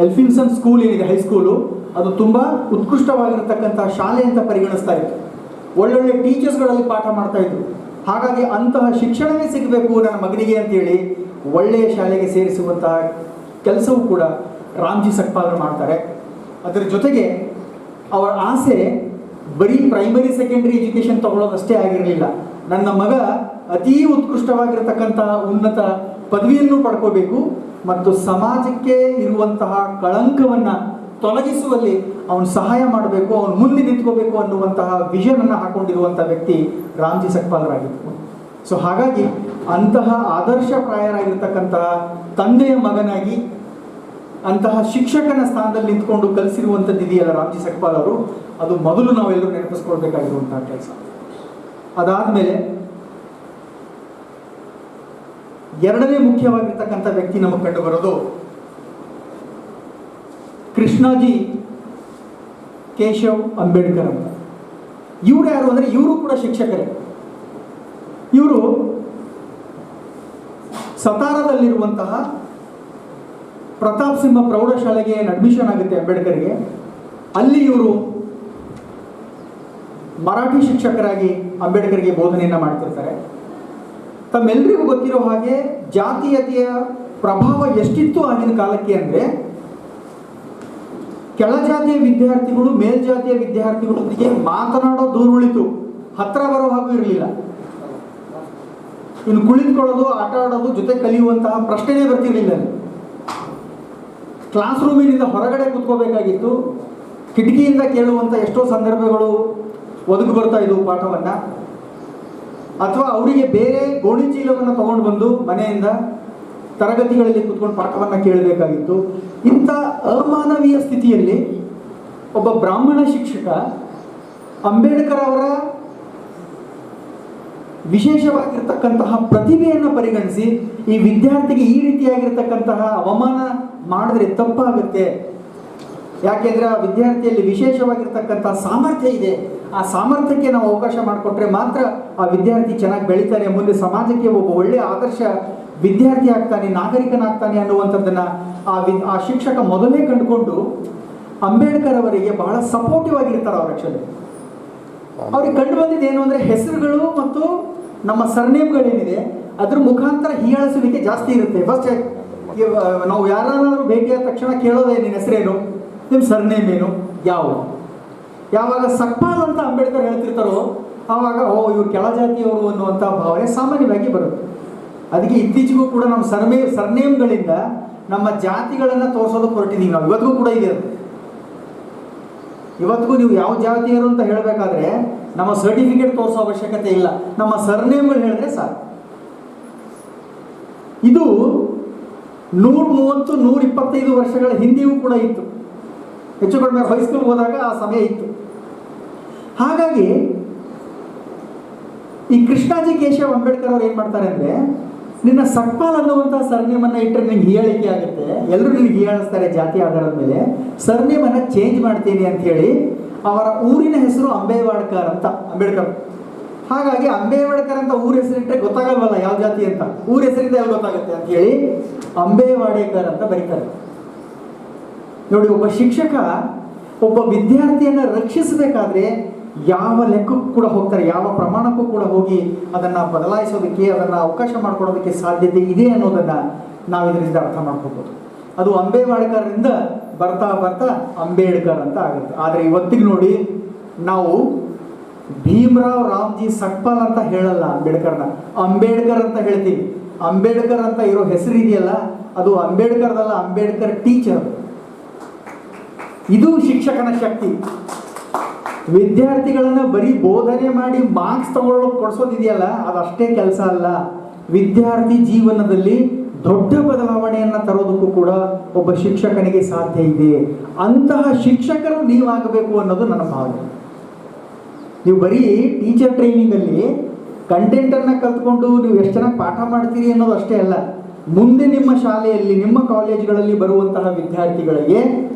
ಎಲ್ಫಿನ್ಸ್ಟನ್ ಸ್ಕೂಲ್ ಏನಿದೆ, ಹೈಸ್ಕೂಲು, ಅದು ತುಂಬ ಉತ್ಕೃಷ್ಟವಾಗಿರತಕ್ಕಂಥ ಶಾಲೆ ಅಂತ ಪರಿಗಣಿಸ್ತಾ ಇತ್ತು. ಒಳ್ಳೊಳ್ಳೆ ಟೀಚರ್ಸ್ಗಳಲ್ಲಿ ಪಾಠ ಮಾಡ್ತಾ ಇದ್ರು. ಹಾಗಾಗಿ ಅಂತಹ ಶಿಕ್ಷಣವೇ ಸಿಗಬೇಕು ನನ್ನ ಮಗನಿಗೆ ಅಂತೇಳಿ ಒಳ್ಳೆಯ ಶಾಲೆಗೆ ಸೇರಿಸುವಂತಹ ಕೆಲಸವೂ ಕೂಡ ರಾಮ್ಜಿ ಸಕ್ಪಾಲ್ ಮಾಡ್ತಾರೆ. ಅದರ ಜೊತೆಗೆ ಅವರ ಆಸೆ ಬರೀ ಪ್ರೈಮರಿ ಸೆಕೆಂಡರಿ ಎಜುಕೇಷನ್ ತಗೊಳ್ಳೋದಷ್ಟೇ ಆಗಿರಲಿಲ್ಲ. ನನ್ನ ಮಗ ಅತೀ ಉತ್ಕೃಷ್ಟವಾಗಿರತಕ್ಕಂತಹ ಉನ್ನತ ಪದವಿಯನ್ನು ಪಡ್ಕೋಬೇಕು ಮತ್ತು ಸಮಾಜಕ್ಕೆ ಇರುವಂತಹ ಕಳಂಕವನ್ನು ತೊಲಗಿಸುವಲ್ಲಿ ಅವನು ಸಹಾಯ ಮಾಡಬೇಕು, ಅವನು ಮುಂದೆ ನಿಂತ್ಕೋಬೇಕು ಅನ್ನುವಂತಹ ವಿಷನನ್ನು ಹಾಕೊಂಡಿರುವಂಥ ವ್ಯಕ್ತಿ ರಾಮ್ಜಿ ಸಕ್ಪಾಲರಾಗಿತ್ತು. ಸೊ ಹಾಗಾಗಿ ಅಂತಹ ಆದರ್ಶಪ್ರಾಯರಾಗಿರ್ತಕ್ಕಂತಹ ತಂದೆಯ ಮಗನಾಗಿ ಅಂತಹ ಶಿಕ್ಷಕನ ಸ್ಥಾನದಲ್ಲಿ ನಿಂತ್ಕೊಂಡು ಕಲಿಸಿರುವಂಥದ್ದು ಇದೆಯಲ್ಲ ರಾಮ್ಜಿ ಸಕ್ಪಾಲ್ ಅವರು, ಅದು ಮೊದಲು ನಾವೆಲ್ಲರೂ ನೆನಪಿಸ್ಕೊಳ್ಬೇಕಾಗಿರುವಂತಹ ಕೆಲಸ. ಅದಾದಮೇಲೆ ಎರಡನೇ ಮುಖ್ಯವಾಗಿರ್ತಕ್ಕಂಥ ವ್ಯಕ್ತಿ ನಮಗೆ ಕಂಡು ಬರೋದು ಕೃಷ್ಣಾಜಿ ಕೇಶವ್ ಅಂಬೇಡ್ಕರ್ ಅಂತ. ಇವರು ಯಾರು ಅಂದರೆ, ಇವರು ಕೂಡ ಶಿಕ್ಷಕರೇ. ಇವರು ಸತಾರದಲ್ಲಿರುವಂತಹ ಪ್ರತಾಪ್ ಸಿಂಹ ಪ್ರೌಢಶಾಲೆಗೆ ಅಡ್ಮಿಷನ್ ಆಗುತ್ತೆ ಅಂಬೇಡ್ಕರ್ಗೆ. ಅಲ್ಲಿ ಇವರು ಮರಾಠಿ ಶಿಕ್ಷಕರಾಗಿ ಅಂಬೇಡ್ಕರ್ಗೆ ಬೋಧನೆಯನ್ನು ಮಾಡ್ತಿರ್ತಾರೆ. ತಮ್ಮೆಲ್ಲರಿಗೂ ಗೊತ್ತಿರೋ ಹಾಗೆ ಜಾತೀಯತೆಯ ಪ್ರಭಾವ ಎಷ್ಟಿತ್ತು ಆಗಿನ ಕಾಲಕ್ಕೆ ಅಂದರೆ, ಕೆಳಜಾತಿಯ ವಿದ್ಯಾರ್ಥಿಗಳು ಮೇಲ್ಜಾತಿಯ ವಿದ್ಯಾರ್ಥಿಗಳೊಂದಿಗೆ ಮಾತನಾಡೋ ದೂರುಳಿತು, ಹತ್ರ ಬರೋ ಹಾಗೂ ಇರಲಿಲ್ಲ. ಇನ್ನು ಕುಳಿತುಕೊಳ್ಳೋದು, ಆಟ ಆಡೋದು, ಜೊತೆ ಕಲಿಯುವಂತಹ ಪ್ರಶ್ನೆನೇ ಬರ್ತಿರಲಿಲ್ಲ. ಕ್ಲಾಸ್ ರೂಮಿನಿಂದ ಹೊರಗಡೆ ಕೂತ್ಕೋಬೇಕಾಗಿತ್ತು. ಕಿಟಕಿಯಿಂದ ಕೇಳುವಂಥ ಎಷ್ಟೋ ಸಂದರ್ಭಗಳು ಒದಗಿ ಬರ್ತಾ ಇದ್ವು ಪಾಠವನ್ನು. ಅಥವಾ ಅವರಿಗೆ ಬೇರೆ ಗೋಣಿ ಚೀಲವನ್ನು ತಗೊಂಡು ಬಂದು ಮನೆಯಿಂದ ತರಗತಿಗಳಲ್ಲಿ ಕೂತ್ಕೊಂಡು ಪಾಠವನ್ನು ಕೇಳಬೇಕಾಗಿತ್ತು. ಇಂಥ ಅಮಾನವೀಯ ಸ್ಥಿತಿಯಲ್ಲಿ ಒಬ್ಬ ಬ್ರಾಹ್ಮಣ ಶಿಕ್ಷಕ ಅಂಬೇಡ್ಕರ್ ಅವರ ವಿಶೇಷವಾಗಿರ್ತಕ್ಕಂತಹ ಪ್ರತಿಭೆಯನ್ನು ಪರಿಗಣಿಸಿ ಈ ವಿದ್ಯಾರ್ಥಿಗೆ ಈ ರೀತಿಯಾಗಿರ್ತಕ್ಕಂತಹ ಅವಮಾನ ಮಾಡಿದ್ರೆ ತಪ್ಪಾಗುತ್ತೆ. ಯಾಕೆಂದರೆ ಆ ವಿದ್ಯಾರ್ಥಿಯಲ್ಲಿ ವಿಶೇಷವಾಗಿರ್ತಕ್ಕಂಥ ಸಾಮರ್ಥ್ಯ ಇದೆ. ಆ ಸಾಮರ್ಥ್ಯಕ್ಕೆ ನಾವು ಅವಕಾಶ ಮಾಡಿಕೊಟ್ರೆ ಮಾತ್ರ ಆ ವಿದ್ಯಾರ್ಥಿ ಚೆನ್ನಾಗಿ ಬೆಳೀತಾನೆ, ಮುಂದೆ ಸಮಾಜಕ್ಕೆ ಒಬ್ಬ ಒಳ್ಳೆಯ ಆದರ್ಶ ವಿದ್ಯಾರ್ಥಿ ಆಗ್ತಾನೆ, ನಾಗರಿಕನಾಗ್ತಾನೆ ಅನ್ನುವಂಥದ್ದನ್ನು ಆ ಶಿಕ್ಷಕ ಮೊದಲೇ ಕಂಡುಕೊಂಡು ಅಂಬೇಡ್ಕರ್ ಅವರಿಗೆ ಬಹಳ ಸಪೋರ್ಟಿವ್ ಆಗಿರ್ತಾರೆ. ಅವ್ರ ಆ್ಯಕ್ಚುಲಿ ಅವ್ರಿಗೆ ಕಂಡು ಬಂದಿದ್ದು ಏನು ಅಂದರೆ ಹೆಸರುಗಳು ಮತ್ತು ನಮ್ಮ ಸರ್ನೇಮ್ಗಳೇನಿದೆ ಅದ್ರ ಮುಖಾಂತರ ಹೀಯಾಳಿಸುವಿಕೆ ಜಾಸ್ತಿ ಇರುತ್ತೆ. ಫಸ್ಟ್ ನಾವು ಯಾರಾದ್ರೂ ಭೇಟಿಯಾದ ತಕ್ಷಣ ಕೇಳೋದೇ ನಿನ್ನ ಹೆಸರೇನು, ನಿಮ್ಮ ಸರ್ನೇಮ್ ಏನು, ಯಾವಾಗ ಸಕ್ಪಾಲ್ ಅಂತ ಅಂಬೇಡ್ಕರ್ ಹೇಳ್ತಿರ್ತಾರೋ ಆವಾಗ ಇವ್ರು ಕೆಳಜಾತಿಯವರು ಅನ್ನುವಂಥ ಭಾವನೆ ಸಾಮಾನ್ಯವಾಗಿ ಬರುತ್ತೆ. ಅದಕ್ಕೆ ಇತ್ತೀಚೆಗೂ ಕೂಡ ನಮ್ಮ ಸರ್ನೇಮ್ಗಳಿಂದ ನಮ್ಮ ಜಾತಿಗಳನ್ನು ತೋರಿಸೋದಕ್ಕೆ ಹೊರಟಿದ್ದೀವಿ ನಾವು. ಇವತ್ತಿಗೂ ಕೂಡ ಇದೆ. ಇವತ್ತಿಗೂ ನೀವು ಯಾವ ಜಾತಿಯರು ಅಂತ ಹೇಳಬೇಕಾದ್ರೆ ನಮ್ಮ ಸರ್ಟಿಫಿಕೇಟ್ ತೋರಿಸೋ ಅವಶ್ಯಕತೆ ಇಲ್ಲ, ನಮ್ಮ ಸರ್ನೇಮ್ಗಳು ಹೇಳಿದ್ರೆ ಸಾಕು. ಇದು 130-125 ವರ್ಷಗಳ ಹಿಂದೆಯೂ ಕೂಡ ಇತ್ತು. ಹೆಚ್ಚು ಕಡಿಮೆ ಹೈಸ್ಕೂಲ್ ಹೋದಾಗ ಆ ಸಮಯ ಇತ್ತು. ಹಾಗಾಗಿ ಈ ಕೃಷ್ಣಾಜಿ ಕೇಶವ್ ಅಂಬೇಡ್ಕರ್ ಅವ್ರು ಏನು ಮಾಡ್ತಾರೆ ಅಂದರೆ, ನಿನ್ನ ಸಕ್ಪಾಲ್ ಅನ್ನುವಂಥ ಸರ್ನೇಮನ್ನು ಇಟ್ಟರೆ ನಿಮ್ಗೆ ಹೀಯಾಳಿಕೆ ಆಗುತ್ತೆ, ಎಲ್ಲರೂ ನಿನಗೆ ಹೀಯಾಳಿಸ್ತಾರೆ ಜಾತಿ ಆಧಾರದ ಮೇಲೆ, ಸರ್ನೇಮನ್ನು ಚೇಂಜ್ ಮಾಡ್ತೀನಿ ಅಂತ ಹೇಳಿ ಅವರ ಊರಿನ ಹೆಸರು ಅಂಬೇವಾಡ್ಕರ್ ಅಂತ ಅಂಬೇಡ್ಕರ್. ಹಾಗಾಗಿ ಅಂಬೇವಾಡ್ಕರ್ ಅಂತ ಊರ ಹೆಸರಿಟ್ಟರೆ ಗೊತ್ತಾಗಲ್ವಲ್ಲ ಯಾವ ಜಾತಿ ಅಂತ, ಊರ ಹೆಸರಿಂದ ಎಲ್ಲಿ ಗೊತ್ತಾಗುತ್ತೆ ಅಂತ ಹೇಳಿ ಅಂಬೇವಾಡೇಕರ್ ಅಂತ ಬರೀತಾರೆ. ನೋಡಿ, ಒಬ್ಬ ಶಿಕ್ಷಕ ಒಬ್ಬ ವಿದ್ಯಾರ್ಥಿಯನ್ನು ರಕ್ಷಿಸಬೇಕಾದ್ರೆ ಯಾವ ಲೆಕ್ಕಕ್ಕೂ ಕೂಡ ಹೋಗ್ತಾರೆ, ಯಾವ ಪ್ರಮಾಣಕ್ಕೂ ಕೂಡ ಹೋಗಿ ಅದನ್ನು ಬದಲಾಯಿಸೋದಕ್ಕೆ, ಅದನ್ನು ಅವಕಾಶ ಮಾಡಿಕೊಡೋದಕ್ಕೆ ಸಾಧ್ಯತೆ ಇದೆ ಅನ್ನೋದನ್ನು ನಾವು ಇದರಿಂದ ಅರ್ಥ ಮಾಡ್ಕೋಬೋದು. ಅದು ಅಂಬೇವಾಡ್ಕರಿಂದ ಬರ್ತಾ ಬರ್ತಾ ಅಂಬೇಡ್ಕರ್ ಅಂತ ಆಗುತ್ತೆ. ಆದರೆ ಇವತ್ತಿಗೆ ನೋಡಿ, ನಾವು ಭೀಮರಾವ್ ರಾಮ್ಜಿ ಸಕ್ಪಾಲ್ ಅಂತ ಹೇಳಲ್ಲ, ಅಂಬೇಡ್ಕರ್ ಅಂತ ಹೇಳ್ತೀವಿ. ಅಂಬೇಡ್ಕರ್ ಅಂತ ಇರೋ ಹೆಸರು ಇದೆಯಲ್ಲ, ಅದು ಅಂಬೇಡ್ಕರ್ದಲ್ಲ, ಅಂಬೇಡ್ಕರ್ ಟೀಚರ್. ಇದು ಶಿಕ್ಷಕನ ಶಕ್ತಿ. ವಿದ್ಯಾರ್ಥಿಗಳನ್ನ ಬರೀ ಬೋಧನೆ ಮಾಡಿ ಮಾರ್ಕ್ಸ್ ತಗೊಳ್ಳೋಕೆ ಕೊಡಿಸೋದಿದೆಯಲ್ಲ, ಅದಷ್ಟೇ ಕೆಲಸ ಅಲ್ಲ. ವಿದ್ಯಾರ್ಥಿ ಜೀವನದಲ್ಲಿ ದೊಡ್ಡ ಬದಲಾವಣೆಯನ್ನು ತರೋದಕ್ಕೂ ಕೂಡ ಒಬ್ಬ ಶಿಕ್ಷಕನಿಗೆ ಸಾಧ್ಯ ಇದೆ. ಅಂತಹ ಶಿಕ್ಷಕರು ನೀವಾಗಬೇಕು ಅನ್ನೋದು ನನ್ನ ಭಾವನೆ. ನೀವು ಬರೀ ಟೀಚರ್ ಟ್ರೈನಿಂಗಲ್ಲಿ ಕಂಟೆಂಟನ್ನು ಕಲ್ತ್ಕೊಂಡು ನೀವು ಎಷ್ಟು ಚೆನ್ನಾಗಿ ಪಾಠ ಮಾಡ್ತೀರಿ ಅನ್ನೋದು ಅಷ್ಟೇ ಅಲ್ಲ, ಮುಂದೆ ನಿಮ್ಮ ಶಾಲೆಯಲ್ಲಿ, ನಿಮ್ಮ ಕಾಲೇಜ್ಗಳಲ್ಲಿ ಬರುವಂತಹ ವಿದ್ಯಾರ್ಥಿಗಳಿಗೆ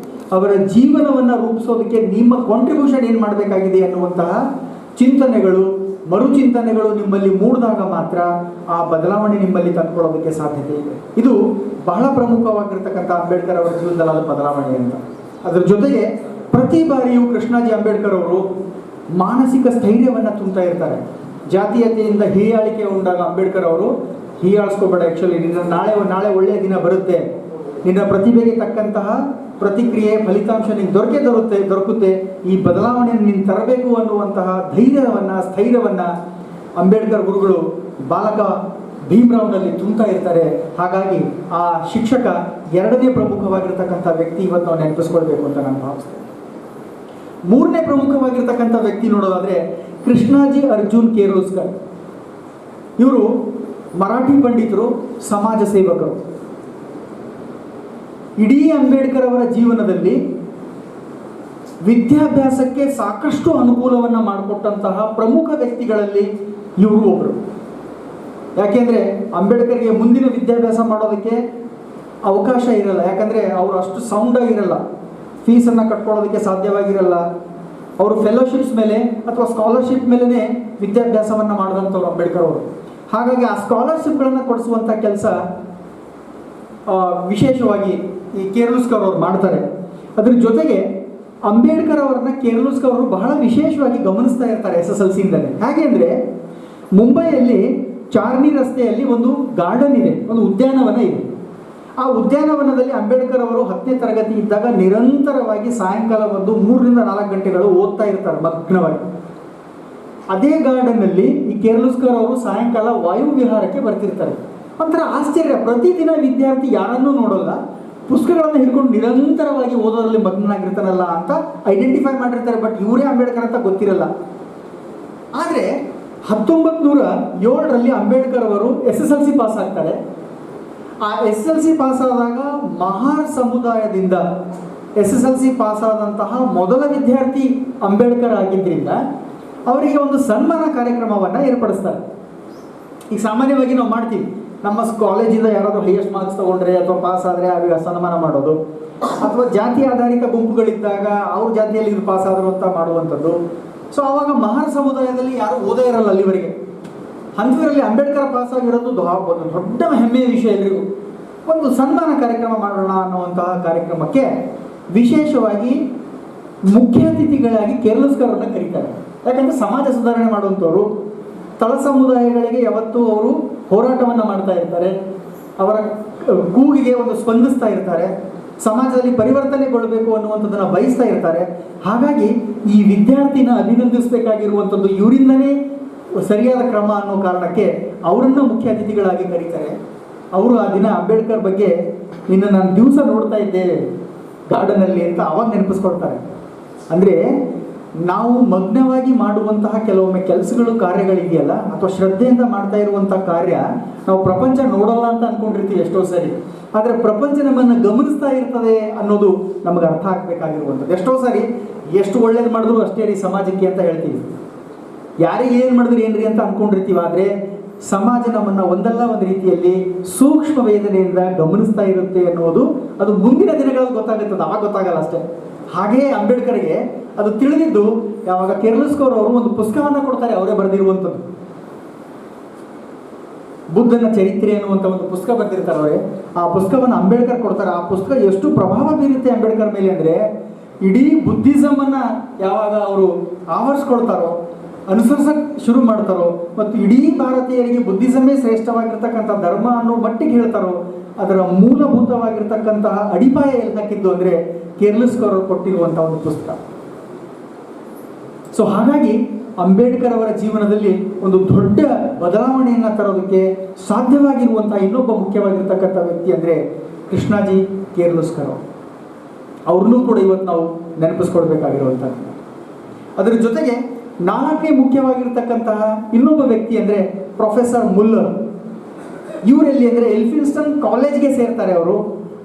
ಅವರ ಜೀವನವನ್ನು ರೂಪಿಸೋದಕ್ಕೆ ನಿಮ್ಮ ಕಾಂಟ್ರಿಬ್ಯೂಷನ್ ಏನು ಮಾಡಬೇಕಾಗಿದೆ ಅನ್ನುವಂತಹ ಚಿಂತನೆಗಳು, ಮರುಚಿಂತನೆಗಳು ನಿಮ್ಮಲ್ಲಿ ಮೂಡಿದಾಗ ಮಾತ್ರ ಆ ಬದಲಾವಣೆ ನಿಮ್ಮಲ್ಲಿ ತಂದುಕೊಳ್ಳೋದಕ್ಕೆ ಸಾಧ್ಯತೆ ಇದೆ. ಇದು ಬಹಳ ಪ್ರಮುಖವಾಗಿರ್ತಕ್ಕಂಥ ಅಂಬೇಡ್ಕರ್ ಅವರ ಜೀವನದಲ್ಲಾದ ಬದಲಾವಣೆ ಅಂತ. ಅದರ ಜೊತೆಗೆ ಪ್ರತಿ ಬಾರಿಯೂ ಕೃಷ್ಣಾಜಿ ಅಂಬೇಡ್ಕರ್ ಅವರು ಮಾನಸಿಕ ಸ್ಥೈರ್ಯವನ್ನು ತುಂಬ್ತಾ ಇರ್ತಾರೆ. ಜಾತೀಯತೆಯಿಂದ ಹೀಯಾಳಿಕೆ ಉಂಟಾಗ ಅಂಬೇಡ್ಕರ್ ಅವರು ಹೀಯಾಳಿಸ್ಕೋಬೇಡ, ಆ್ಯಕ್ಚುಲಿ ನಿನ್ನ ನಾಳೆ ಒಳ್ಳೆಯ ದಿನ ಬರುತ್ತೆ, ನಿನ್ನ ಪ್ರತಿಭೆಗೆ ತಕ್ಕಂತಹ ಪ್ರತಿಕ್ರಿಯೆ ಫಲಿತಾಂಶ ನಿಂಗೆ ದೊರಕುತ್ತೆ, ಈ ಬದಲಾವಣೆಯನ್ನು ನೀನು ತರಬೇಕು ಅನ್ನುವಂತಹ ಸ್ಥೈರ್ಯವನ್ನು ಅಂಬೇಡ್ಕರ್ ಗುರುಗಳು ಬಾಲಕ ಭೀಮರಾವ್ನಲ್ಲಿ ತುಂಬ್ತಾ ಇರ್ತಾರೆ. ಹಾಗಾಗಿ ಆ ಶಿಕ್ಷಕ ಎರಡನೇ ಪ್ರಮುಖವಾಗಿರ್ತಕ್ಕಂಥ ವ್ಯಕ್ತಿ ಇವತ್ತು ನಾವು ನೆನಪಿಸ್ಕೊಳ್ಬೇಕು ಅಂತ ನಾನು ಭಾವಿಸ್ತೇನೆ. ಮೂರನೇ ಪ್ರಮುಖವಾಗಿರ್ತಕ್ಕಂಥ ವ್ಯಕ್ತಿ ನೋಡೋದಾದರೆ ಕೃಷ್ಣಾಜಿ ಅರ್ಜುನ್ ಕೇರೋಸ್ಕರ್. ಇವರು ಮರಾಠಿ ಪಂಡಿತರು, ಸಮಾಜ ಸೇವಕರು. ಇಡೀ ಅಂಬೇಡ್ಕರ್ ಅವರ ಜೀವನದಲ್ಲಿ ವಿದ್ಯಾಭ್ಯಾಸಕ್ಕೆ ಸಾಕಷ್ಟು ಅನುಕೂಲವನ್ನು ಮಾಡಿಕೊಟ್ಟಂತಹ ಪ್ರಮುಖ ವ್ಯಕ್ತಿಗಳಲ್ಲಿ ಇವರು ಒಬ್ಬರು. ಯಾಕೆಂದರೆ ಅಂಬೇಡ್ಕರ್ಗೆ ಮುಂದಿನ ವಿದ್ಯಾಭ್ಯಾಸ ಮಾಡೋದಕ್ಕೆ ಅವಕಾಶ ಇರಲ್ಲ, ಯಾಕಂದರೆ ಅವರು ಅಷ್ಟು ಸೌಂಡಾಗಿರಲ್ಲ, ಫೀಸನ್ನು ಕಟ್ಕೊಳ್ಳೋದಕ್ಕೆ ಸಾಧ್ಯವಾಗಿರಲ್ಲ. ಅವರು ಫೆಲೋಶಿಪ್ಸ್ ಮೇಲೆ ಅಥವಾ ಸ್ಕಾಲರ್ಶಿಪ್ ಮೇಲೇ ವಿದ್ಯಾಭ್ಯಾಸವನ್ನು ಮಾಡಿದಂಥವ್ರು ಅಂಬೇಡ್ಕರ್ ಅವರು. ಹಾಗಾಗಿ ಆ ಸ್ಕಾಲರ್ಶಿಪ್ಗಳನ್ನು ಕೊಡಿಸುವಂಥ ಕೆಲಸ ವಿಶೇಷವಾಗಿ ಈ ಕೇರ್ಲುಸ್ಕರ್ ಅವರು ಮಾಡ್ತಾರೆ. ಅದ್ರ ಜೊತೆಗೆ ಅಂಬೇಡ್ಕರ್ ಅವರನ್ನ ಕೇರ್ಲುಸ್ಕರ್ ಅವರು ಬಹಳ ವಿಶೇಷವಾಗಿ ಗಮನಿಸ್ತಾ ಇರ್ತಾರೆ SSLCಯಿಂದಲೇ. ಹಾಗೆ ಅಂದರೆ ಮುಂಬೈಯಲ್ಲಿ ಚಾರ್ನಿ ರಸ್ತೆಯಲ್ಲಿ ಒಂದು ಗಾರ್ಡನ್ ಇದೆ, ಒಂದು ಉದ್ಯಾನವನ ಇದೆ. ಆ ಉದ್ಯಾನವನದಲ್ಲಿ ಅಂಬೇಡ್ಕರ್ ಅವರು 10ನೇ ತರಗತಿ ಇದ್ದಾಗ ನಿರಂತರವಾಗಿ ಸಾಯಂಕಾಲ 3 ರಿಂದ 4 ಗಂಟೆಗಳು ಓದ್ತಾ ಇರ್ತಾರೆ ಮಗ್ನವಾಗಿ. ಅದೇ ಗಾರ್ಡನ್ನಲ್ಲಿ ಈ ಕೇರ್ಲುಸ್ಕರ್ ಅವರು ಸಾಯಂಕಾಲ ವಾಯುವಿಹಾರಕ್ಕೆ ಬರ್ತಿರ್ತಾರೆ. ಒಂಥರ ಆಶ್ಚರ್ಯ, ಪ್ರತಿದಿನ ವಿದ್ಯಾರ್ಥಿ ಯಾರನ್ನೂ ನೋಡೋಲ್ಲ, ಪುಸ್ತಕಗಳನ್ನು ಹಿಡ್ಕೊಂಡು ನಿರಂತರವಾಗಿ ಓದೋದ್ರಲ್ಲಿ ಮಗ್ನಾಗಿರ್ತಾರಲ್ಲ ಅಂತ ಐಡೆಂಟಿಫೈ ಮಾಡಿರ್ತಾರೆ. ಬಟ್ ಇವರೇ ಅಂಬೇಡ್ಕರ್ ಅಂತ ಗೊತ್ತಿರಲ್ಲ. ಆದರೆ 1907ರಲ್ಲಿ ಅಂಬೇಡ್ಕರ್ ಅವರು SSLC ಪಾಸ್ ಆಗ್ತಾರೆ. ಆ SSLC ಪಾಸ್ ಆದಾಗ ಮಹಾರ್ ಸಮುದಾಯದಿಂದ SSLC ಪಾಸ್ ಆದಂತಹ ಮೊದಲ ವಿದ್ಯಾರ್ಥಿ ಅಂಬೇಡ್ಕರ್ ಆಗಿದ್ದರಿಂದ ಅವರಿಗೆ ಒಂದು ಸನ್ಮಾನ ಕಾರ್ಯಕ್ರಮವನ್ನು ಏರ್ಪಡಿಸ್ತಾರೆ. ಈಗ ಸಾಮಾನ್ಯವಾಗಿ ನಾವು ಮಾಡ್ತೀವಿ, ನಮ್ಮ ಕಾಲೇಜಿಂದ ಯಾರಾದರೂ ಹೈಯೆಸ್ಟ್ ಮಾರ್ಕ್ಸ್ ತೊಗೊಂಡ್ರೆ ಅಥವಾ ಪಾಸ್ ಆದರೆ ಅವರಿಗೆ ಸನ್ಮಾನ ಮಾಡೋದು, ಅಥವಾ ಜಾತಿ ಆಧಾರಿತ ಗುಂಪುಗಳಿದ್ದಾಗ ಅವ್ರ ಜಾತಿಯಲ್ಲಿ ಇದು ಪಾಸ್ ಆದರು ಅಂತ ಮಾಡುವಂಥದ್ದು. ಸೊ ಆವಾಗ ಮಹಾರ್ ಸಮುದಾಯದಲ್ಲಿ ಯಾರೂ ಓದೇ ಇರಲ್ಲ ಅಲ್ಲಿವರೆಗೆ. ಅಂಥವರಲ್ಲಿ ಅಂಬೇಡ್ಕರ್ ಪಾಸ್ ಆಗಿರೋದು ದೊಡ್ಡ ಹೆಮ್ಮೆಯ ವಿಷಯ. ಎಲ್ರಿಗೂ ಒಂದು ಸನ್ಮಾನ ಕಾರ್ಯಕ್ರಮ ಮಾಡೋಣ ಅನ್ನುವಂತಹ ಕಾರ್ಯಕ್ರಮಕ್ಕೆ ವಿಶೇಷವಾಗಿ ಮುಖ್ಯ ಅತಿಥಿಗಳಾಗಿ ಕೇರ್ಲಸ್ಕರನ್ನು ಕರೀತಾರೆ. ಯಾಕಂದರೆ ಸಮಾಜ ಸುಧಾರಣೆ ಮಾಡುವಂಥವ್ರು, ತಳ ಸಮುದಾಯಗಳಿಗೆ ಯಾವತ್ತೂ ಅವರು ಹೋರಾಟವನ್ನು ಮಾಡ್ತಾ ಇರ್ತಾರೆ, ಅವರ ಕೂಗಿಗೆ ಒಂದು ಸ್ಪಂದಿಸ್ತಾ ಇರ್ತಾರೆ, ಸಮಾಜದಲ್ಲಿ ಪರಿವರ್ತನೆಗೊಳ್ಳಬೇಕು ಅನ್ನುವಂಥದ್ದನ್ನು ಬಯಸ್ತಾ ಇರ್ತಾರೆ. ಹಾಗಾಗಿ ಈ ವಿದ್ಯಾರ್ಥಿನ ಅಭಿನಂದಿಸಬೇಕಾಗಿರುವಂಥದ್ದು ಇವರಿಂದನೇ ಸರಿಯಾದ ಕ್ರಮ ಅನ್ನೋ ಕಾರಣಕ್ಕೆ ಅವರನ್ನು ಮುಖ್ಯ ಅತಿಥಿಗಳಾಗಿ ಕರೀತಾರೆ. ಅವರು ಆ ದಿನ ಅಂಬೇಡ್ಕರ್ ಬಗ್ಗೆ ನಿನ್ನ ನಾನು ದಿವಸ ನೋಡ್ತಾ ಇದ್ದೆ ಗಾರ್ಡನಲ್ಲಿ ಅಂತ ಅವಾಗ ನೆನಪಿಸ್ಕೊಳ್ತಾರೆ. ಅಂದರೆ ನಾವು ಮಗ್ನವಾಗಿ ಮಾಡುವಂತಹ ಕೆಲವೊಮ್ಮೆ ಕೆಲಸಗಳು, ಕಾರ್ಯಗಳಿದೆಯಲ್ಲ, ಅಥವಾ ಶ್ರದ್ಧೆಯಿಂದ ಮಾಡ್ತಾ ಇರುವಂಥ ಕಾರ್ಯ ನಾವು ಪ್ರಪಂಚ ನೋಡಲ್ಲ ಅಂತ ಅಂದ್ಕೊಂಡಿರ್ತೀವಿ ಎಷ್ಟೋ ಸರಿ. ಆದರೆ ಪ್ರಪಂಚ ನಮ್ಮನ್ನು ಗಮನಿಸ್ತಾ ಇರ್ತದೆ ಅನ್ನೋದು ನಮಗೆ ಅರ್ಥ ಆಗಬೇಕಾಗಿರುವಂಥದ್ದು. ಎಷ್ಟೋ ಸರಿ ಎಷ್ಟು ಒಳ್ಳೇದು ಮಾಡಿದ್ರು ಅಷ್ಟೇ ರೀ ಸಮಾಜಕ್ಕೆ ಅಂತ ಹೇಳ್ತೀವಿ, ಯಾರಿಗೆ ಏನು ಮಾಡಿದ್ರು ಏನ್ರಿ ಅಂತ ಅಂದ್ಕೊಂಡಿರ್ತೀವಿ. ಆದರೆ ಸಮಾಜ ನಮ್ಮನ್ನು ಒಂದಲ್ಲ ಒಂದು ರೀತಿಯಲ್ಲಿ ಸೂಕ್ಷ್ಮ ವೇದನೆಯಿಂದ ಗಮನಿಸ್ತಾ ಇರುತ್ತೆ ಅನ್ನೋದು ಅದು ಮುಂದಿನ ದಿನಗಳಲ್ಲಿ ಗೊತ್ತಾಗುತ್ತದೆ, ಅವಾಗ ಗೊತ್ತಾಗಲ್ಲ ಅಷ್ಟೇ. ಹಾಗೆಯೇ ಅಂಬೇಡ್ಕರ್ಗೆ ಅದು ತಿಳಿದಿದ್ದು ಯಾವಾಗ ಕಿರ್ಲಸ್ಕರ್ ಅವರು ಒಂದು ಪುಸ್ತಕವನ್ನು ಕೊಡ್ತಾರೆ, ಅವರೇ ಬರೆದಿರುವಂಥದ್ದು ಬುದ್ಧನ ಚರಿತ್ರೆ ಅನ್ನುವಂಥ ಒಂದು ಪುಸ್ತಕ ಬರೆದಿರ್ತಾರೆ ಅವರೇ. ಆ ಪುಸ್ತಕವನ್ನು ಅಂಬೇಡ್ಕರ್ ಕೊಡ್ತಾರೆ. ಆ ಪುಸ್ತಕ ಎಷ್ಟು ಪ್ರಭಾವ ಬೀರುತ್ತೆ ಅಂಬೇಡ್ಕರ್ ಮೇಲೆ ಅಂದರೆ, ಇಡೀ ಬುದ್ಧಿಸಮನ್ನು ಯಾವಾಗ ಅವರು ಆವರಿಸ್ಕೊಳ್ತಾರೋ, ಅನುಸರಿಸಕ್ಕೆ ಶುರು ಮಾಡ್ತಾರೋ, ಮತ್ತು ಇಡೀ ಭಾರತೀಯರಿಗೆ ಬುದ್ಧಿಸಮೇ ಶ್ರೇಷ್ಠವಾಗಿರ್ತಕ್ಕಂಥ ಧರ್ಮ ಅನ್ನೋ ಮಟ್ಟಿಗೆ ಹೇಳ್ತಾರೋ, ಅದರ ಮೂಲಭೂತವಾಗಿರ್ತಕ್ಕಂತಹ ಅಡಿಪಾಯ ಎಲ್ಲಿ ಹಾಕಿದ್ದು ಅಂದರೆ ಕಿರ್ಲಸ್ಕರ್ ಅವರು ಕೊಟ್ಟಿರುವಂಥ ಒಂದು ಪುಸ್ತಕ. ಸೊ ಹಾಗಾಗಿ ಅಂಬೇಡ್ಕರ್ ಅವರ ಜೀವನದಲ್ಲಿ ಒಂದು ದೊಡ್ಡ ಬದಲಾವಣೆಯನ್ನು ತರೋದಕ್ಕೆ ಸಾಧ್ಯವಾಗಿರುವಂಥ ಇನ್ನೊಬ್ಬ ಮುಖ್ಯವಾಗಿರ್ತಕ್ಕಂಥ ವ್ಯಕ್ತಿ ಅಂದರೆ ಕೃಷ್ಣಾಜಿ ಕಿರ್ಲಸ್ಕರ್. ಅವ್ರನ್ನೂ ಕೂಡ ಇವತ್ತು ನಾವು ನೆನಪಿಸ್ಕೊಳ್ಬೇಕಾಗಿರುವಂಥದ್ದು. ಅದರ ಜೊತೆಗೆ ನಾಲ್ಕನೇ ಮುಖ್ಯವಾಗಿರ್ತಕ್ಕಂತಹ ಇನ್ನೊಬ್ಬ ವ್ಯಕ್ತಿ ಅಂದರೆ ಪ್ರೊಫೆಸರ್ ಮುಲ್ಲರ್. ಇವರೆಲ್ಲಿ ಅಂದರೆ ಎಲ್ಫಿನ್ಸ್ಟನ್ ಕಾಲೇಜ್ಗೆ ಸೇರ್ತಾರೆ ಅವರು.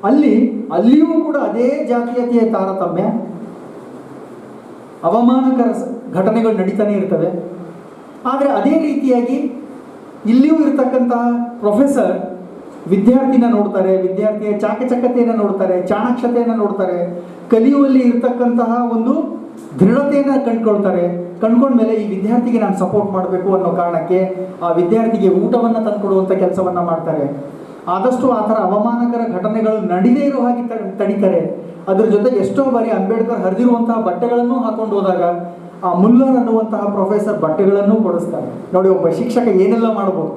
ಅಲ್ಲಿಯೂ ಕೂಡ ಅದೇ ಜಾತೀಯತೆಯ ತಾರತಮ್ಯ, ಅವಮಾನಕರ ಘಟನೆಗಳು ನಡೀತಾನೆ ಇರ್ತವೆ. ಆದರೆ ಅದೇ ರೀತಿಯಾಗಿ ಇಲ್ಲಿಯೂ ಇರತಕ್ಕಂತಹ ಪ್ರೊಫೆಸರ್ ವಿದ್ಯಾರ್ಥಿನ ನೋಡ್ತಾರೆ, ವಿದ್ಯಾರ್ಥಿಯ ಚಾಕಚಕ್ಯತೆಯನ್ನು ನೋಡ್ತಾರೆ, ಚಾಣಾಕ್ಷತೆಯನ್ನು ನೋಡ್ತಾರೆ, ಕಲಿಯುವಲ್ಲಿ ಇರತಕ್ಕಂತಹ ಒಂದು ದೃಢತೆಯನ್ನು ಕಂಡುಕೊಂಡ್ಮೇಲೆ ಈ ವಿದ್ಯಾರ್ಥಿಗೆ ನಾನು ಸಪೋರ್ಟ್ ಮಾಡಬೇಕು ಅನ್ನೋ ಕಾರಣಕ್ಕೆ ಆ ವಿದ್ಯಾರ್ಥಿಗೆ ಊಟವನ್ನು ತಂದುಕೊಡುವಂಥ ಕೆಲಸವನ್ನು ಮಾಡ್ತಾರೆ. ಆದಷ್ಟು ಆ ಥರ ಅವಮಾನಕರ ಘಟನೆಗಳು ನಡೀದೇ ಇರೋ ಹಾಗೆ ತಡೀತಾರೆ. ಅದ್ರ ಜೊತೆಗೆ ಎಷ್ಟೋ ಬಾರಿ ಅಂಬೇಡ್ಕರ್ ಹರಿದಿರುವಂತಹ ಬಟ್ಟೆಗಳನ್ನು ಹಾಕೊಂಡು ಹೋದಾಗ ಆ ಮುಲ್ಲರ್ ಅನ್ನುವಂತಹ ಪ್ರೊಫೆಸರ್ ಬಟ್ಟೆಗಳನ್ನು ಕೊಡಿಸ್ತಾರೆ. ನೋಡಿ, ಒಬ್ಬ ಶಿಕ್ಷಕ ಏನೆಲ್ಲ ಮಾಡ್ಬೋದು.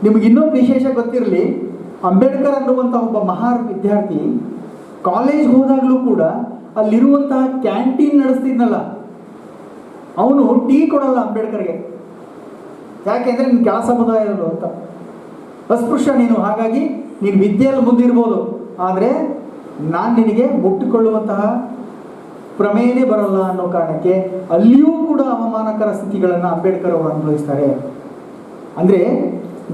ನಿಮ್ಗೆ ಇನ್ನೊಂದು ವಿಶೇಷ ಗೊತ್ತಿರಲಿ, ಅಂಬೇಡ್ಕರ್ ಅನ್ನುವಂತಹ ಒಬ್ಬ ಮಹಾನ್ ವಿದ್ಯಾರ್ಥಿ ಕಾಲೇಜ್ ಹೋದಾಗಲೂ ಕೂಡ ಅಲ್ಲಿರುವಂತಹ ಕ್ಯಾಂಟೀನ್ ನಡೆಸ್ತಿದ್ನಲ್ಲ, ಅವನು ಟೀ ಕೊಡಲ್ಲ ಅಂಬೇಡ್ಕರ್ಗೆ. ಯಾಕೆಂದರೆ ನೀನು ಕೆಳ ಸಮುದಾಯದವರು ಅಂತ, ಅಸ್ಪೃಶ್ಯ ನೀನು, ಹಾಗಾಗಿ ನೀನು ವಿದ್ಯೆಯಲ್ಲಿ ಮುಂದಿರ್ಬೋದು, ಆದರೆ ನಾನು ನಿನಗೆ ಮುಟ್ಟಿಕೊಳ್ಳುವಂತಹ ಪ್ರಮೇಯನೇ ಬರಲ್ಲ ಅನ್ನೋ ಕಾರಣಕ್ಕೆ ಅಲ್ಲಿಯೂ ಕೂಡ ಅವಮಾನಕರ ಸ್ಥಿತಿಗಳನ್ನು ಅಂಬೇಡ್ಕರ್ ಅವರು ಅನುಭವಿಸ್ತಾರೆ. ಅಂದರೆ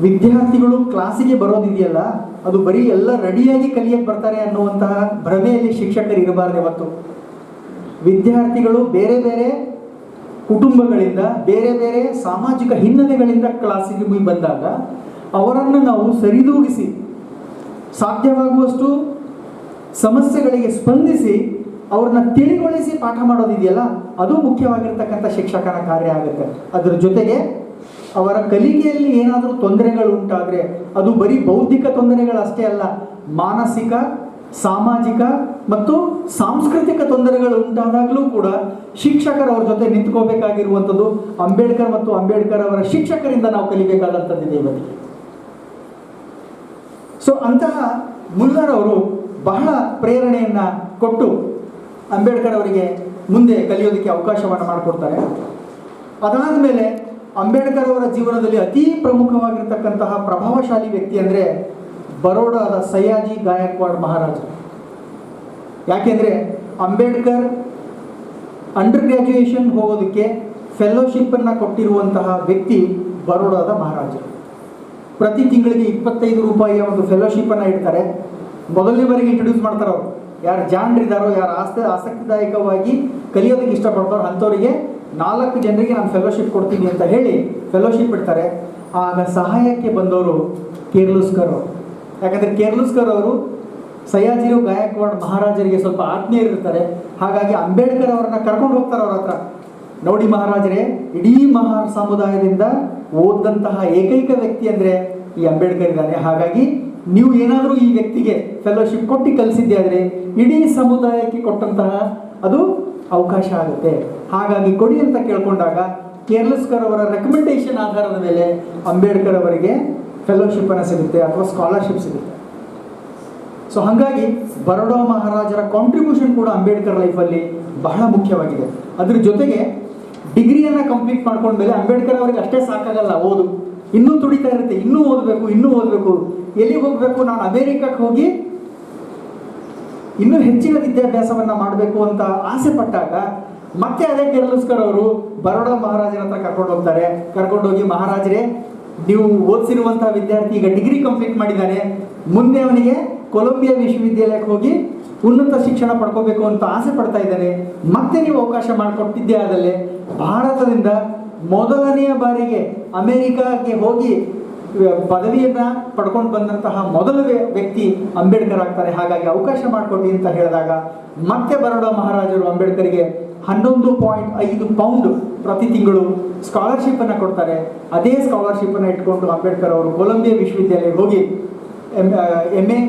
ವಿದ್ಯಾರ್ಥಿಗಳು ಕ್ಲಾಸಿಗೆ ಬರೋದಿದೆಯಲ್ಲ, ಅದು ಬರೀ ಎಲ್ಲ ರೆಡಿಯಾಗಿ ಕಲಿಯಕ್ಕೆ ಬರ್ತಾರೆ ಅನ್ನುವಂತಹ ಭ್ರಮೆಯಲ್ಲಿ ಶಿಕ್ಷಕರು ಇರಬಾರ್ದು. ಇವತ್ತು ವಿದ್ಯಾರ್ಥಿಗಳು ಬೇರೆ ಬೇರೆ ಕುಟುಂಬಗಳಿಂದ, ಬೇರೆ ಬೇರೆ ಸಾಮಾಜಿಕ ಹಿನ್ನೆಲೆಗಳಿಂದ ಕ್ಲಾಸಿಗೆ ಬಂದಾಗ ಅವರನ್ನು ನಾವು ಸರಿದೂಗಿಸಿ ಸಾಧ್ಯವಾಗುವಷ್ಟು ಸಮಸ್ಯೆಗಳಿಗೆ ಸ್ಪಂದಿಸಿ ಅವ್ರನ್ನ ತಿಳಿಗೊಳಿಸಿ ಪಾಠ ಮಾಡೋದಿದೆಯಲ್ಲ, ಅದು ಮುಖ್ಯವಾಗಿರ್ತಕ್ಕಂಥ ಶಿಕ್ಷಕನ ಕಾರ್ಯ ಆಗುತ್ತೆ. ಅದರ ಜೊತೆಗೆ ಅವರ ಕಲಿಕೆಯಲ್ಲಿ ಏನಾದರೂ ತೊಂದರೆಗಳು ಉಂಟಾದರೆ ಅದು ಬರೀ ಬೌದ್ಧಿಕ ತೊಂದರೆಗಳಷ್ಟೇ ಅಲ್ಲ, ಮಾನಸಿಕ, ಸಾಮಾಜಿಕ ಮತ್ತು ಸಾಂಸ್ಕೃತಿಕ ತೊಂದರೆಗಳು ಉಂಟಾದಾಗಲೂ ಕೂಡ ಶಿಕ್ಷಕರು ಅವ್ರ ಜೊತೆ ನಿಂತ್ಕೋಬೇಕಾಗಿರುವಂಥದ್ದು ಅಂಬೇಡ್ಕರ್ ಮತ್ತು ಅಂಬೇಡ್ಕರ್ ಅವರ ಶಿಕ್ಷಕರಿಂದ ನಾವು ಕಲಿಬೇಕಾದಂಥದ್ದಿದೆ ಇವತ್ತಿಗೆ. ಸೊ ಅಂತಹ ಮುಲ್ಲರ್ ಅವರು ಬಹಳ ಪ್ರೇರಣೆಯನ್ನು ಕೊಟ್ಟು ಅಂಬೇಡ್ಕರ್ ಅವರಿಗೆ ಮುಂದೆ ಕಲಿಯೋದಕ್ಕೆ ಅವಕಾಶವನ್ನು ಮಾಡಿಕೊಡ್ತಾರೆ. ಅದಾದ ಮೇಲೆ ಅಂಬೇಡ್ಕರ್ ಅವರ ಜೀವನದಲ್ಲಿ ಅತೀ ಪ್ರಮುಖವಾಗಿರ್ತಕ್ಕಂತಹ ಪ್ರಭಾವಶಾಲಿ ವ್ಯಕ್ತಿ ಅಂದರೆ ಬರೋಡಾದ ಸಯ್ಯಾಜಿ ಗಾಯಕ್ವಾಡ್ ಮಹಾರಾಜರು. ಯಾಕೆಂದರೆ ಅಂಬೇಡ್ಕರ್ ಅಂಡರ್ ಗ್ರ್ಯಾಜುಯೇಷನ್ ಹೋಗೋದಕ್ಕೆ ಫೆಲೋಶಿಪ್ಪನ್ನು ಕೊಟ್ಟಿರುವಂತಹ ವ್ಯಕ್ತಿ ಬರೋಡಾದ ಮಹಾರಾಜರು. ಪ್ರತಿ ತಿಂಗಳಿಗೆ 25 ರೂಪಾಯಿಯ ಒಂದು ಫೆಲೋಶಿಪ್ಪನ್ನು ಇಡ್ತಾರೆ. ಮೊದಲನೇ ಬಾರಿಗೆ ಇಂಟ್ರೊಡ್ಯೂಸ್ ಮಾಡ್ತಾರೆ ಅವರು. ಯಾರು ಜಾಣರಿದ್ದಾರೋ, ಯಾರು ಆಸಕ್ತಿದಾಯಕವಾಗಿ ಕಲಿಯೋದಕ್ಕೆ ಇಷ್ಟಪಡ್ತಾರೋ ಅಂಥವರಿಗೆ 4 ಜನರಿಗೆ ನಾನು ಫೆಲೋಶಿಪ್ ಕೊಡ್ತೀನಿ ಅಂತ ಹೇಳಿ ಫೆಲೋಶಿಪ್ ಇಡ್ತಾರೆ. ಆಗ ಸಹಾಯಕ್ಕೆ ಬಂದವರು ಕಿರ್ಲುಸ್ಕರ್ ಅವರು. ಯಾಕಂದರೆ ಕಿರ್ಲುಸ್ಕರ್ ಅವರು ಸಯ್ಯಾಜಿರಾವ್ ಗಾಯಕ್ವಾಡ್ ಮಹಾರಾಜರಿಗೆ ಸ್ವಲ್ಪ ಆತ್ಮೀಯರಿರ್ತಾರೆ. ಹಾಗಾಗಿ ಅಂಬೇಡ್ಕರ್ ಅವರನ್ನ ಕರ್ಕೊಂಡು ಹೋಗ್ತಾರೆ ಅವ್ರ ಹತ್ರ. ನೋಡಿ ಮಹಾರಾಜರೇ, ಇಡೀ ಸಮುದಾಯದಿಂದ ಓದಂತಹ ಏಕೈಕ ವ್ಯಕ್ತಿ ಅಂದರೆ ಈ ಅಂಬೇಡ್ಕರ್ ಇದ್ದಾನೆ. ಹಾಗಾಗಿ ನೀವು ಏನಾದರೂ ಈ ವ್ಯಕ್ತಿಗೆ ಫೆಲೋಶಿಪ್ ಕೊಟ್ಟು ಕಲಿಸಿದ್ದೆ ಆದರೆ ಇಡೀ ಸಮುದಾಯಕ್ಕೆ ಕೊಟ್ಟಂತಹ ಅದು ಅವಕಾಶ ಆಗುತ್ತೆ. ಹಾಗಾಗಿ ಕೊಡಿ ಅಂತ ಕೇಳ್ಕೊಂಡಾಗ ಕಿರ್ಲುಸ್ಕರ್ ಅವರ ರೆಕಮೆಂಡೇಶನ್ ಆಧಾರದ ಮೇಲೆ ಅಂಬೇಡ್ಕರ್ ಅವರಿಗೆ ಫೆಲೋಶಿಪ್ ಅನ್ನು ಸಿಗುತ್ತೆ ಅಥವಾ ಸ್ಕಾಲರ್ಶಿಪ್ ಸಿಗುತ್ತೆ. ಸೊ ಹಾಗಾಗಿ ಬರೋಡಾ ಮಹಾರಾಜರ ಕಾಂಟ್ರಿಬ್ಯೂಷನ್ ಕೂಡ ಅಂಬೇಡ್ಕರ್ ಲೈಫಲ್ಲಿ ಬಹಳ ಮುಖ್ಯವಾಗಿದೆ. ಅದ್ರ ಜೊತೆಗೆ ಡಿಗ್ರಿಯನ್ನು ಕಂಪ್ಲೀಟ್ ಮಾಡ್ಕೊಂಡ್ಮೇಲೆ ಅಂಬೇಡ್ಕರ್ ಅವರಿಗೆ ಅಷ್ಟೇ ಸಾಕಾಗಲ್ಲ, ಓದು ಇನ್ನೂ ತುಡಿತಾ ಇರುತ್ತೆ, ಇನ್ನೂ ಓದಬೇಕು. ಎಲ್ಲಿಗೆ ಹೋಗಬೇಕು? ನಾನು ಅಮೇರಿಕಕ್ಕೆ ಹೋಗಿ ಇನ್ನೂ ಹೆಚ್ಚಿನ ವಿದ್ಯಾಭ್ಯಾಸವನ್ನು ಮಾಡಬೇಕು ಅಂತ ಆಸೆ ಪಟ್ಟಾಗ ಮತ್ತೆ ಅದೇ ಕಿರ್ಲುಸ್ಕರ್ ಅವರು ಬರೋಡಾ ಮಹಾರಾಜರ ಹತ್ರ ಕರ್ಕೊಂಡೋಗಿ ಮಹಾರಾಜರೇ, ನೀವು ಓದಿಸಿರುವಂತಹ ವಿದ್ಯಾರ್ಥಿ ಈಗ ಡಿಗ್ರಿ ಕಂಪ್ಲೀಟ್ ಮಾಡಿದ್ದಾನೆ, ಮುಂದೆ ಅವನಿಗೆ ಕೊಲಂಬಿಯಾ ವಿಶ್ವವಿದ್ಯಾಲಯಕ್ಕೆ ಹೋಗಿ ಉನ್ನತ ಶಿಕ್ಷಣ ಪಡ್ಕೋಬೇಕು ಅಂತ ಆಸೆ ಪಡ್ತಾ ಇದ್ದಾನೆ. ಮತ್ತೆ ನೀವು ಅವಕಾಶ ಮಾಡಿಕೊಟ್ಟಿದ್ದೇ ಆದಲ್ಲಿ ಭಾರತದಿಂದ ಮೊದಲನೆಯ ಬಾರಿಗೆ ಅಮೆರಿಕಾಗೆ ಹೋಗಿ ಪದವಿಯನ್ನು ಪಡ್ಕೊಂಡು ಬಂದಂತಹ ಮೊದಲ ವ್ಯಕ್ತಿ ಅಂಬೇಡ್ಕರ್ ಆಗ್ತಾರೆ. ಹಾಗಾಗಿ ಅವಕಾಶ ಮಾಡಿಕೊಡಿ ಅಂತ ಹೇಳಿದಾಗ ಮತ್ತೆ ಬರೋಡಾ ಮಹಾರಾಜರು ಅಂಬೇಡ್ಕರ್ಗೆ 11.5 ಪೌಂಡ್ ಪ್ರತಿ ತಿಂಗಳು ಸ್ಕಾಲರ್ಶಿಪ್ಪನ್ನು ಕೊಡ್ತಾರೆ. ಅದೇ ಸ್ಕಾಲರ್ಶಿಪ್ಪನ್ನು ಇಟ್ಕೊಂಡು ಅಂಬೇಡ್ಕರ್ ಅವರು ಕೊಲಂಬಿಯಾ ವಿಶ್ವವಿದ್ಯಾಲಯಕ್ಕೆ ಹೋಗಿ MA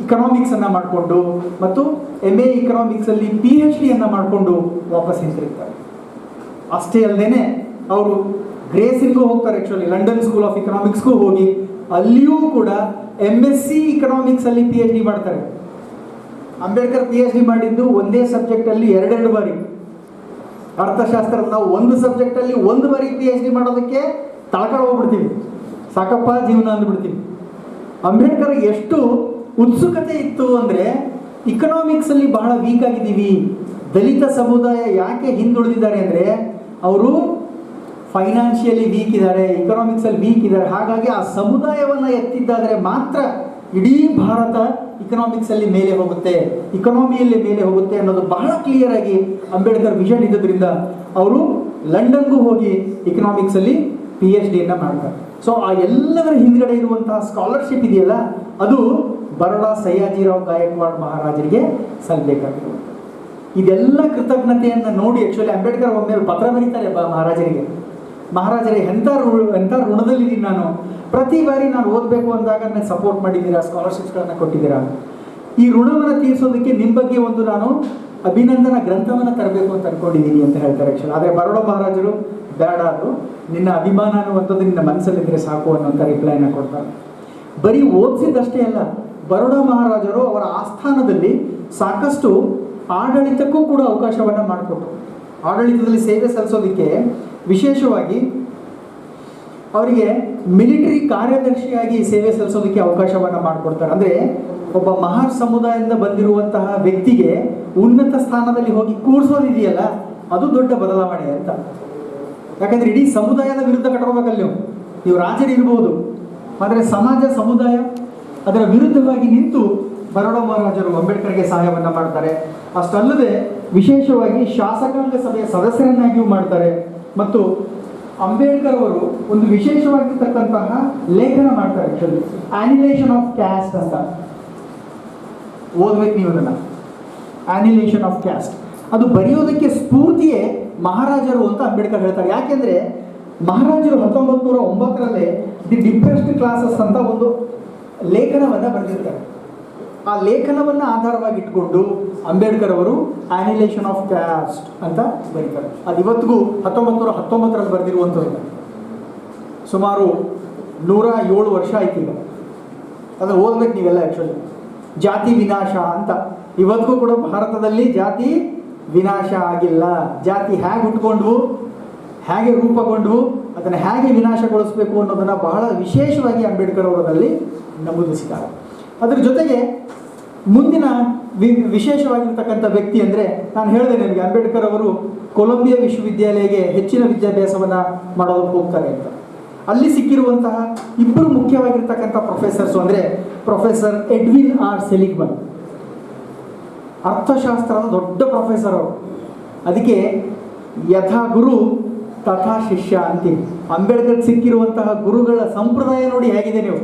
ಇಕನಾಮಿಕ್ಸನ್ನು ಮಾಡಿಕೊಂಡು ಮತ್ತು MA ಇಕನಾಮಿಕ್ಸಲ್ಲಿ PhD ಮಾಡಿಕೊಂಡು ವಾಪಸ್ ಹಿಂತಿರುಗ್ತಾರೆ. ಅಷ್ಟೇ ಅಲ್ಲದೆ ಅವರು ಗ್ರೇಸಿಗೂ ಹೋಗ್ತಾರೆ. ಆ್ಯಕ್ಚುಲಿ ಲಂಡನ್ ಸ್ಕೂಲ್ ಆಫ್ ಇಕನಾಮಿಕ್ಸ್ಗೂ ಹೋಗಿ ಅಲ್ಲಿಯೂ ಕೂಡ MSc ಇಕನಾಮಿಕ್ಸಲ್ಲಿ PhD ಮಾಡ್ತಾರೆ. ಅಂಬೇಡ್ಕರ್ PhD ಮಾಡಿದ್ದು ಒಂದೇ ಸಬ್ಜೆಕ್ಟಲ್ಲಿ 2 ಬಾರಿ. ಅರ್ಥಶಾಸ್ತ್ರದ ನಾವು ಒಂದು ಸಬ್ಜೆಕ್ಟಲ್ಲಿ 1 ಬಾರಿ PhD ಮಾಡೋದಕ್ಕೆ ತಳ್ಕೊಂಡು ಹೋಗ್ಬಿಡ್ತೀವಿ, ಸಾಕಪ್ಪ ಜೀವನ ಅಂದ್ಬಿಡ್ತೀವಿ. ಅಂಬೇಡ್ಕರ್ ಎಷ್ಟು ಉತ್ಸುಕತೆ ಇತ್ತು ಅಂದರೆ ಇಕನಾಮಿಕ್ಸಲ್ಲಿ ಬಹಳ ವೀಕ್ ಆಗಿದ್ದೀವಿ, ದಲಿತ ಸಮುದಾಯ ಯಾಕೆ ಹಿಂದುಳಿದಿದ್ದಾರೆ ಅಂದರೆ ಅವರು ಫೈನಾನ್ಷಿಯಲಿ ವೀಕ್ ಇದ್ದಾರೆ, ಇಕನಾಮಿಕ್ಸಲ್ಲಿ ವೀಕ್ ಇದ್ದಾರೆ. ಹಾಗಾಗಿ ಆ ಸಮುದಾಯವನ್ನು ಎತ್ತಿದ್ದಾದರೆ ಮಾತ್ರ ಇಡೀ ಭಾರತ ಇಕನಾಮಿಕ್ಸಲ್ಲಿ ಮೇಲೆ ಹೋಗುತ್ತೆ, ಇಕನಾಮಿಯಲ್ಲಿ ಮೇಲೆ ಹೋಗುತ್ತೆ ಅನ್ನೋದು ಬಹಳ ಕ್ಲಿಯರ್ ಆಗಿ ಅಂಬೇಡ್ಕರ್ ವಿಷನ್ ಇದ್ದದ್ರಿಂದ ಅವರು ಲಂಡನ್ಗೂ ಹೋಗಿ ಇಕನಾಮಿಕ್ಸಲ್ಲಿ PhD ಮಾಡ್ತಾರೆ. ಸೊ ಆ ಎಲ್ಲದರ ಹಿಂದ್ಗಡೆ ಇರುವಂತಹ ಸ್ಕಾಲರ್ಶಿಪ್ ಇದೆಯಲ್ಲ, ಅದು ಬರೋಡಾ ಸಯ್ಯಾಜಿರಾವ್ ಗಾಯಕ್ವಾಡ್ ಮಹಾರಾಜರಿಗೆ ಸಲ್ಲಬೇಕಾಗಿರುವಂಥದ್ದು. ಇದೆಲ್ಲ ಕೃತಜ್ಞತೆಯನ್ನು ನೋಡಿ ಆ್ಯಕ್ಚುಲಿ ಅಂಬೇಡ್ಕರ್ ಒಮ್ಮೆ ಪತ್ರ ಬರೀತಾರೆ ಮಹಾರಾಜರೇ, ಎಂಥ ಋಣದಲ್ಲಿದ್ದೀನಿ ನಾನು, ಪ್ರತಿ ಬಾರಿ ನಾನು ಓದಬೇಕು ಅಂದಾಗ ನನಗೆ ಸಪೋರ್ಟ್ ಮಾಡಿದ್ದೀರಾ, ಸ್ಕಾಲರ್ಶಿಪ್ಸ್ಗಳನ್ನು ಕೊಟ್ಟಿದ್ದೀರಾ, ಈ ಋಣವನ್ನು ತೀರಿಸೋದಕ್ಕೆ ನಿಮ್ಮ ಬಗ್ಗೆ ಒಂದು ನಾನು ಅಭಿನಂದನಾ ಗ್ರಂಥವನ್ನು ತರಬೇಕು ಅಂತ ಅಂದ್ಕೊಂಡಿದ್ದೀನಿ ಅಂತ ಹೇಳ್ತಾರೆ ಆ್ಯಕ್ಚುಲಿ. ಆದರೆ ಬರೋಡಾ ಮಹಾರಾಜರು ಬೇಡ, ಅದು ನಿನ್ನ ಅಭಿಮಾನ ಅನ್ನುವಂಥದ್ದು ನಿನ್ನ ಮನಸ್ಸಲ್ಲಿದ್ದರೆ ಸಾಕು ಅನ್ನೋಂಥ ರಿಪ್ಲೈನ ಕೊಡ್ತಾರೆ. ಬರೀ ಓದಿಸಿದ್ದಷ್ಟೇ ಅಲ್ಲ, ಬರೋಡಾ ಮಹಾರಾಜರು ಅವರ ಆಸ್ಥಾನದಲ್ಲಿ ಸಾಕಷ್ಟು ಆಡಳಿತಕ್ಕೂ ಕೂಡ ಅವಕಾಶವನ್ನು ಮಾಡಿಕೊಟ್ರು. ಆಡಳಿತದಲ್ಲಿ ಸೇವೆ ಸಲ್ಲಿಸೋದಕ್ಕೆ ವಿಶೇಷವಾಗಿ ಅವರಿಗೆ ಮಿಲಿಟರಿ ಕಾರ್ಯದರ್ಶಿಯಾಗಿ ಸೇವೆ ಸಲ್ಲಿಸೋದಕ್ಕೆ ಅವಕಾಶವನ್ನು ಮಾಡಿಕೊಡ್ತಾರೆ. ಅಂದರೆ ಒಬ್ಬ ಮಹಾರ್ ಸಮುದಾಯದಿಂದ ಬಂದಿರುವಂತಹ ವ್ಯಕ್ತಿಗೆ ಉನ್ನತ ಸ್ಥಾನದಲ್ಲಿ ಹೋಗಿ ಕೂರಿಸೋದಿದೆಯಲ್ಲ, ಅದು ದೊಡ್ಡ ಬದಲಾವಣೆ ಅಂತ. ಯಾಕಂದರೆ ಇಡೀ ಸಮುದಾಯದ ವಿರುದ್ಧ ಕಟ್ಕೋಬೇಕಲ್ಲ ನೀವು ರಾಜರು ಇರ್ಬೋದು, ಆದರೆ ಸಮಾಜ ಸಮುದಾಯ ಅದರ ವಿರುದ್ಧವಾಗಿ ನಿಂತು ಬರೋಡಾ ಮಹಾರಾಜರು ಅಂಬೇಡ್ಕರ್ಗೆ ಸಹಾಯವನ್ನು ಮಾಡ್ತಾರೆ. ಅಷ್ಟಲ್ಲದೆ ವಿಶೇಷವಾಗಿ ಶಾಸಕಾಂಗ ಸಭೆಯ ಸದಸ್ಯರನ್ನಾಗಿಯೂ ಮಾಡ್ತಾರೆ. ಮತ್ತು ಅಂಬೇಡ್ಕರ್ ಅವರು ಒಂದು ವಿಶೇಷವಾಗಿರ್ತಕ್ಕಂತಹ ಲೇಖನ ಮಾಡ್ತಾರೆ ಆ್ಯಕ್ಚುಲಿ, ಆ್ಯನಿಲೇಷನ್ ಆಫ್ ಕ್ಯಾಸ್ಟ್ ಅಂತ. ಓದ್ಬೇಕು ನೀವು ಅದನ್ನು, ಆ್ಯನಿಲೇಷನ್ ಆಫ್ ಕ್ಯಾಸ್ಟ್. ಅದು ಬರೆಯೋದಕ್ಕೆ ಸ್ಫೂರ್ತಿಯೇ ಮಹಾರಾಜರು ಅಂತ ಅಂಬೇಡ್ಕರ್ ಹೇಳ್ತಾರೆ. ಯಾಕೆಂದರೆ ಮಹಾರಾಜರು 1909 ದಿ ಡಿಪ್ರೆಸ್ಡ್ ಕ್ಲಾಸಸ್ ಅಂತ ಒಂದು ಲೇಖನವನ್ನು ಬರೆದಿರ್ತಾರೆ. ಆ ಲೇಖನವನ್ನು ಆಧಾರವಾಗಿ ಇಟ್ಕೊಂಡು ಅಂಬೇಡ್ಕರ್ ಅವರು ಆ್ಯನಿಲೇಷನ್ ಆಫ್ ಕ್ಯಾಸ್ಟ್ ಅಂತ ಬರೀತಾರೆ. ಅದು ಇವತ್ತಿಗೂ 1919 ಬರೆದಿರುವಂಥದ್ದು. ಸುಮಾರು 107 ವರ್ಷ ಆಯ್ತು ಈಗ. ಅದನ್ನು ಓದ್ಬೇಕು ನೀವೆಲ್ಲ ಆ್ಯಕ್ಚುಲಿ. ಜಾತಿ ವಿನಾಶ ಅಂತ ಇವತ್ತಿಗೂ ಕೂಡ ಭಾರತದಲ್ಲಿ ಜಾತಿ ವಿನಾಶ ಆಗಿಲ್ಲ. ಜಾತಿ ಹೇಗೆ ಹುಟ್ಕೊಂಡ್ವು, ಹೇಗೆ ರೂಪುಗೊಂಡ್ವು, ಅದನ್ನು ಹೇಗೆ ವಿನಾಶಗೊಳಿಸಬೇಕು ಅನ್ನೋದನ್ನು ಬಹಳ ವಿಶೇಷವಾಗಿ ಅಂಬೇಡ್ಕರ್ ಅವರಲ್ಲಿ ನಮೂದಿಸಿದ್ದಾರೆ. ಅದರ ಜೊತೆಗೆ ಮುಂದಿನ ವಿಶೇಷವಾಗಿರ್ತಕ್ಕಂಥ ವ್ಯಕ್ತಿ ಅಂದರೆ ನಾನು ಹೇಳಿದೆ ನಿಮಗೆ, ಅಂಬೇಡ್ಕರ್ ಅವರು ಕೊಲಂಬಿಯಾ ವಿಶ್ವವಿದ್ಯಾಲಯಕ್ಕೆ ಹೆಚ್ಚಿನ ವಿದ್ಯಾಭ್ಯಾಸವನ್ನು ಮಾಡೋದಕ್ಕೆ ಹೋಗ್ತಾರೆ ಅಂತ. ಅಲ್ಲಿ ಸಿಕ್ಕಿರುವಂತಹ 2 ಮುಖ್ಯವಾಗಿರ್ತಕ್ಕಂಥ ಪ್ರೊಫೆಸರ್ಸು ಅಂದರೆ ಪ್ರೊಫೆಸರ್ ಎಡ್ವಿನ್ ಆರ್ ಸೆಲಿಗ್ಮನ್, ಅರ್ಥಶಾಸ್ತ್ರದ ದೊಡ್ಡ ಪ್ರೊಫೆಸರ್ ಅವರು. ಅದಕ್ಕೆ ಯಥಾ ಗುರು ತಥಾ ಶಿಷ್ಯ ಅಂತೀವಿ. ಅಂಬೇಡ್ಕರ್ ಸಿಕ್ಕಿರುವಂತಹ ಗುರುಗಳ ಸಂಪ್ರದಾಯ ನೋಡಿ ಹೇಗಿದೆ ನೀವು.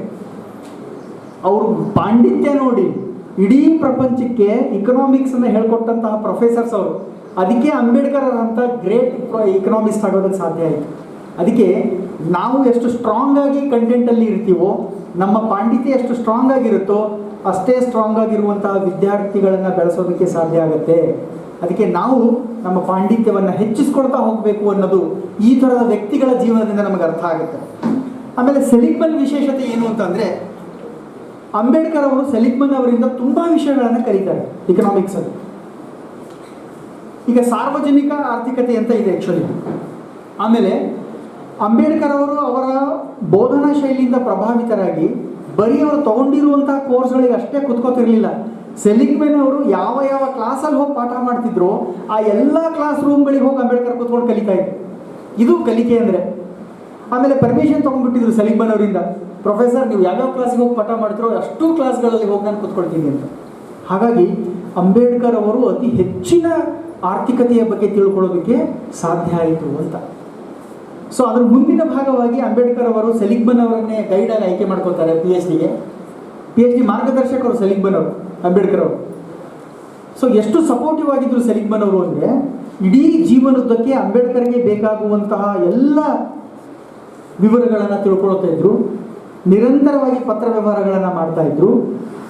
ಅವರು ಪಾಂಡಿತ್ಯ ನೋಡಿ ಇಡೀ ಪ್ರಪಂಚಕ್ಕೆ ಇಕನಾಮಿಕ್ಸನ್ನು ಹೇಳ್ಕೊಟ್ಟಂತಹ ಪ್ರೊಫೆಸರ್ಸ್ ಅವರು. ಅದಕ್ಕೆ ಅಂಬೇಡ್ಕರ್ ಅಂತ ಗ್ರೇಟ್ ಇಕನಾಮಿಸ್ಟ್ ಆಗೋದಕ್ಕೆ ಸಾಧ್ಯ ಆಯಿತು. ಅದಕ್ಕೆ ನಾವು ಎಷ್ಟು ಸ್ಟ್ರಾಂಗ್ ಆಗಿ ಕಂಟೆಂಟಲ್ಲಿ ಇರ್ತೀವೋ, ನಮ್ಮ ಪಾಂಡಿತ್ಯ ಎಷ್ಟು ಸ್ಟ್ರಾಂಗ್ ಆಗಿರುತ್ತೋ ಅಷ್ಟೇ ಸ್ಟ್ರಾಂಗ್ ಆಗಿರುವಂತಹ ವಿದ್ಯಾರ್ಥಿಗಳನ್ನು ಬೆಳೆಸೋದಕ್ಕೆ ಸಾಧ್ಯ ಆಗುತ್ತೆ. ಅದಕ್ಕೆ ನಾವು ನಮ್ಮ ಪಾಂಡಿತ್ಯವನ್ನು ಹೆಚ್ಚಿಸ್ಕೊಳ್ತಾ ಹೋಗಬೇಕು ಅನ್ನೋದು ಈ ಥರದ ವ್ಯಕ್ತಿಗಳ ಜೀವನದಿಂದ ನಮಗೆ ಅರ್ಥ ಆಗುತ್ತೆ. ಆಮೇಲೆ ಸೆಲಿಗ್ಮನ್ ವಿಶೇಷತೆ ಏನು ಅಂತಂದರೆ, ಅಂಬೇಡ್ಕರ್ ಅವರು ಸೆಲಿಗ್ಮನ್ ಅವರಿಂದ ತುಂಬ ವಿಷಯಗಳನ್ನು ಕಲಿತಾರೆ ಇಕನಾಮಿಕ್ಸಲ್ಲಿ. ಈಗ ಸಾರ್ವಜನಿಕ ಆರ್ಥಿಕತೆ ಅಂತ ಇದೆ ಆ್ಯಕ್ಚುಲಿ. ಆಮೇಲೆ ಅಂಬೇಡ್ಕರ್ ಅವರು ಅವರ ಬೋಧನಾ ಶೈಲಿಯಿಂದ ಪ್ರಭಾವಿತರಾಗಿ ಬರೀ ಅವರು ತಗೊಂಡಿರುವಂತಹ ಕೋರ್ಸ್ಗಳಿಗೆ ಅಷ್ಟೇ ಕುತ್ಕೋತಿರ್ಲಿಲ್ಲ. ಸೆಲಿಗ್ಮನ್ ಅವರು ಯಾವ ಯಾವ ಕ್ಲಾಸಲ್ಲಿ ಹೋಗಿ ಪಾಠ ಮಾಡ್ತಿದ್ರು ಆ ಎಲ್ಲ ಕ್ಲಾಸ್ ರೂಮ್ಗಳಿಗೆ ಹೋಗಿ ಅಂಬೇಡ್ಕರ್ ಕೂತ್ಕೊಂಡು ಕಲಿತಾ ಇದ್ರು. ಇದು ಕಲಿಕೆ ಅಂದರೆ. ಆಮೇಲೆ ಪರ್ಮಿಷನ್ ತೊಗೊಂಡ್ಬಿಟ್ಟಿದ್ರು ಸೆಲಿಗ್ಮನ್ ಅವರಿಂದ, ಪ್ರೊಫೆಸರ್ ನೀವು ಯಾವ್ಯಾವ ಕ್ಲಾಸಿಗೆ ಹೋಗಿ ಪಾಠ ಮಾಡ್ತಿರೋ ಅಷ್ಟು ಕ್ಲಾಸ್ಗಳಲ್ಲಿ ಹೋಗಿ ನಾನು ಕೂತ್ಕೊಳ್ತೀನಿ ಅಂತ. ಹಾಗಾಗಿ ಅಂಬೇಡ್ಕರ್ ಅವರು ಅತಿ ಹೆಚ್ಚಿನ ಆರ್ಥಿಕತೆಯ ಬಗ್ಗೆ ತಿಳ್ಕೊಳ್ಳೋದಕ್ಕೆ ಸಾಧ್ಯ ಆಯಿತು ಅಂತ. ಸೊ ಅದರ ಮುಂದಿನ ಭಾಗವಾಗಿ ಅಂಬೇಡ್ಕರ್ ಅವರು ಸೆಲಿಗ್ಮನ್ ಅವರನ್ನೇ ಗೈಡಾಗಿ ಆಯ್ಕೆ ಮಾಡ್ಕೊತಾರೆ ಪಿ ಎಚ್ ಡಿ ಮಾರ್ಗದರ್ಶಕರು ಸೆಲಿಗ್ಮನ್ ಅವರು, ಅಂಬೇಡ್ಕರ್ ಅವರು. ಸೊ ಎಷ್ಟು ಸಪೋರ್ಟಿವ್ ಆಗಿದ್ರು ಸೆಲಿಗ್ಮನ್ ಅವರು ಅಂದರೆ, ಇಡೀ ಜೀವನದ್ದಕ್ಕೆ ಅಂಬೇಡ್ಕರ್ಗೆ ಬೇಕಾಗುವಂತಹ ಎಲ್ಲ ವಿವರಗಳನ್ನು ತಿಳ್ಕೊಳ್ತಾ ಇದ್ರು, ನಿರಂತರವಾಗಿ ಪತ್ರ ವ್ಯವಹಾರಗಳನ್ನು ಮಾಡ್ತಾ ಇದ್ರು,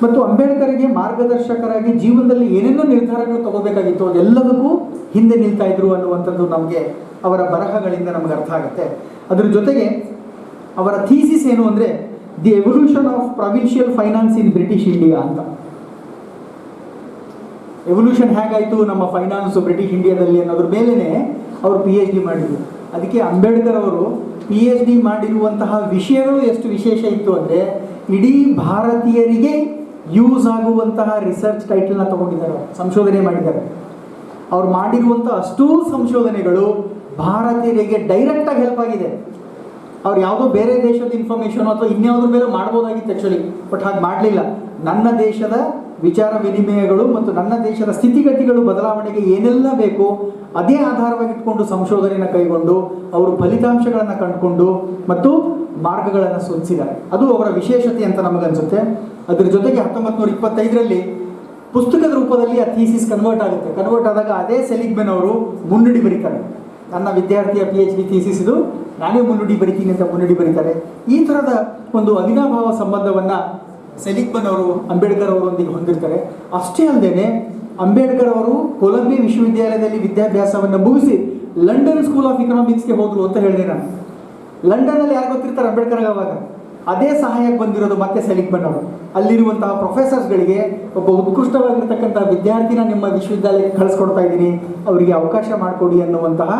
ಮತ್ತು ಅಂಬೇಡ್ಕರ್ಗೆ ಮಾರ್ಗದರ್ಶಕರಾಗಿ ಜೀವನದಲ್ಲಿ ಏನೇನೋ ನಿರ್ಧಾರಗಳು ತಗೋಬೇಕಾಗಿತ್ತು ಅದೆಲ್ಲದಕ್ಕೂ ಹಿಂದೆ ನಿಲ್ತಾ ಇದ್ರು ಅನ್ನುವಂಥದ್ದು ನಮಗೆ ಅವರ ಬರಹಗಳಿಂದ ನಮಗೆ ಅರ್ಥ ಆಗುತ್ತೆ. ಅದರ ಜೊತೆಗೆ ಅವರ ಥೀಸಿಸ್ ಏನು ಅಂದರೆ, the evolution of provincial finance in British India ಅಂತ. ಎವಲ್ಯೂಷನ್ ಹೇಗಾಯಿತು ನಮ್ಮ ಫೈನಾನ್ಸು ಬ್ರಿಟಿಷ್ ಇಂಡಿಯಾದಲ್ಲಿ ಅನ್ನೋದ್ರ ಮೇಲೇ ಅವರು ಪಿ ಎಚ್ ಡಿ ಮಾಡಿದರು. ಅದಕ್ಕೆ ಅಂಬೇಡ್ಕರ್ ಅವರು ಪಿ ಎಚ್ ಡಿ ಮಾಡಿರುವಂತಹ ವಿಷಯಗಳು ಎಷ್ಟು ವಿಶೇಷ ಇತ್ತು ಅಂದರೆ, ಇಡೀ ಭಾರತೀಯರಿಗೆ ಯೂಸ್ ಆಗುವಂತಹ ರಿಸರ್ಚ್ ಟೈಟಲ್ನ ತೊಗೊಂಡಿದ್ದಾರೆ, ಸಂಶೋಧನೆ ಮಾಡಿದ್ದಾರೆ. ಅವ್ರು ಮಾಡಿರುವಂಥ ಅಷ್ಟೂ ಸಂಶೋಧನೆಗಳು ಭಾರತೀಯರಿಗೆ ಡೈರೆಕ್ಟಾಗಿ ಹೆಲ್ಪ್ ಆಗಿದೆ. ಅವ್ರು ಯಾವುದೋ ಬೇರೆ ದೇಶದ ಇನ್ಫಾರ್ಮೇಷನ್ ಅಥವಾ ಇನ್ಯಾವುದ್ರ ಮೇಲೆ ಮಾಡ್ಬೋದಾಗಿತ್ತು ಆ್ಯಕ್ಚುಲಿ, ಬಟ್ ಹಾಗೆ ಮಾಡಲಿಲ್ಲ. ನನ್ನ ದೇಶದ ವಿಚಾರ ವಿನಿಮಯಗಳು ಮತ್ತು ನನ್ನ ದೇಶದ ಸ್ಥಿತಿಗತಿಗಳು ಬದಲಾವಣೆಗೆ ಏನೆಲ್ಲ ಬೇಕೋ ಅದೇ ಆಧಾರವಾಗಿಟ್ಕೊಂಡು ಸಂಶೋಧನೆಯನ್ನು ಕೈಗೊಂಡು ಅವರು ಫಲಿತಾಂಶಗಳನ್ನು ಕಂಡುಕೊಂಡು ಮತ್ತು ಮಾರ್ಗಗಳನ್ನು ಸೂಚಿಸಿದ್ದಾರೆ. ಅದು ಅವರ ವಿಶೇಷತೆ ಅಂತ ನಮಗನ್ಸುತ್ತೆ. ಅದರ ಜೊತೆಗೆ 1925ರಲ್ಲಿ ಪುಸ್ತಕದ ರೂಪದಲ್ಲಿ ಆ ಥೀಸಿಸ್ ಕನ್ವರ್ಟ್ ಆಗುತ್ತೆ. ಕನ್ವರ್ಟ್ ಆದಾಗ ಅದೇ ಸೆಲಿಗ್ಮನ್ ಅವರು ಮುನ್ನುಡಿ ಬರೀತಾರೆ. ನನ್ನ ವಿದ್ಯಾರ್ಥಿಯ ಪಿ ಎಚ್ ಡಿ ಥೀಸಿಸ್ ಇದು, ನಾನೇ ಮುನ್ನುಡಿ ಬರಿತೀನಿ ಅಂತ ಮುನ್ನುಡಿ ಬರೀತಾರೆ. ಈ ಥರದ ಒಂದು ಅವಿನಾಭಾವ ಸಂಬಂಧವನ್ನು ಸೆಲಿಗ್ಮನ್ ಅವರು ಅಂಬೇಡ್ಕರ್ ಅವರೊಂದಿಗೆ ಹೊಂದಿರ್ತಾರೆ. ಅಷ್ಟೇ ಅಲ್ಲದೆ ಅಂಬೇಡ್ಕರ್ ಅವರು ಕೊಲಂಬಿಯಾ ವಿಶ್ವವಿದ್ಯಾಲಯದಲ್ಲಿ ವಿದ್ಯಾಭ್ಯಾಸವನ್ನು ಮುಗಿಸಿ ಲಂಡನ್ ಸ್ಕೂಲ್ ಆಫ್ ಇಕನಾಮಿಕ್ಸ್ಗೆ ಹೋದರು ಅಂತ ಹೇಳಿದೆ ನಾನು. ಲಂಡನ್ನಲ್ಲಿ ಯಾರು ಗೊತ್ತಿರ್ತಾರೆ ಅಂಬೇಡ್ಕರ್ ಅವಾಗ? ಅದೇ ಸಹಾಯಕ್ಕೆ ಬಂದಿರೋದು ಮತ್ತೆ ಸೆಲಿಗ್ಮನ್ ಅವರು. ಅಲ್ಲಿರುವಂತಹ ಪ್ರೊಫೆಸರ್ಸ್ಗಳಿಗೆ ಒಬ್ಬ ಉತ್ಕೃಷ್ಟವಾಗಿರ್ತಕ್ಕಂಥ ವಿದ್ಯಾರ್ಥಿನ ನಿಮ್ಮ ವಿಶ್ವವಿದ್ಯಾಲಯಕ್ಕೆ ಕಳಿಸ್ಕೊಡ್ತಾ ಇದ್ದೀನಿ, ಅವರಿಗೆ ಅವಕಾಶ ಮಾಡಿಕೊಡಿ ಅನ್ನುವಂತಹ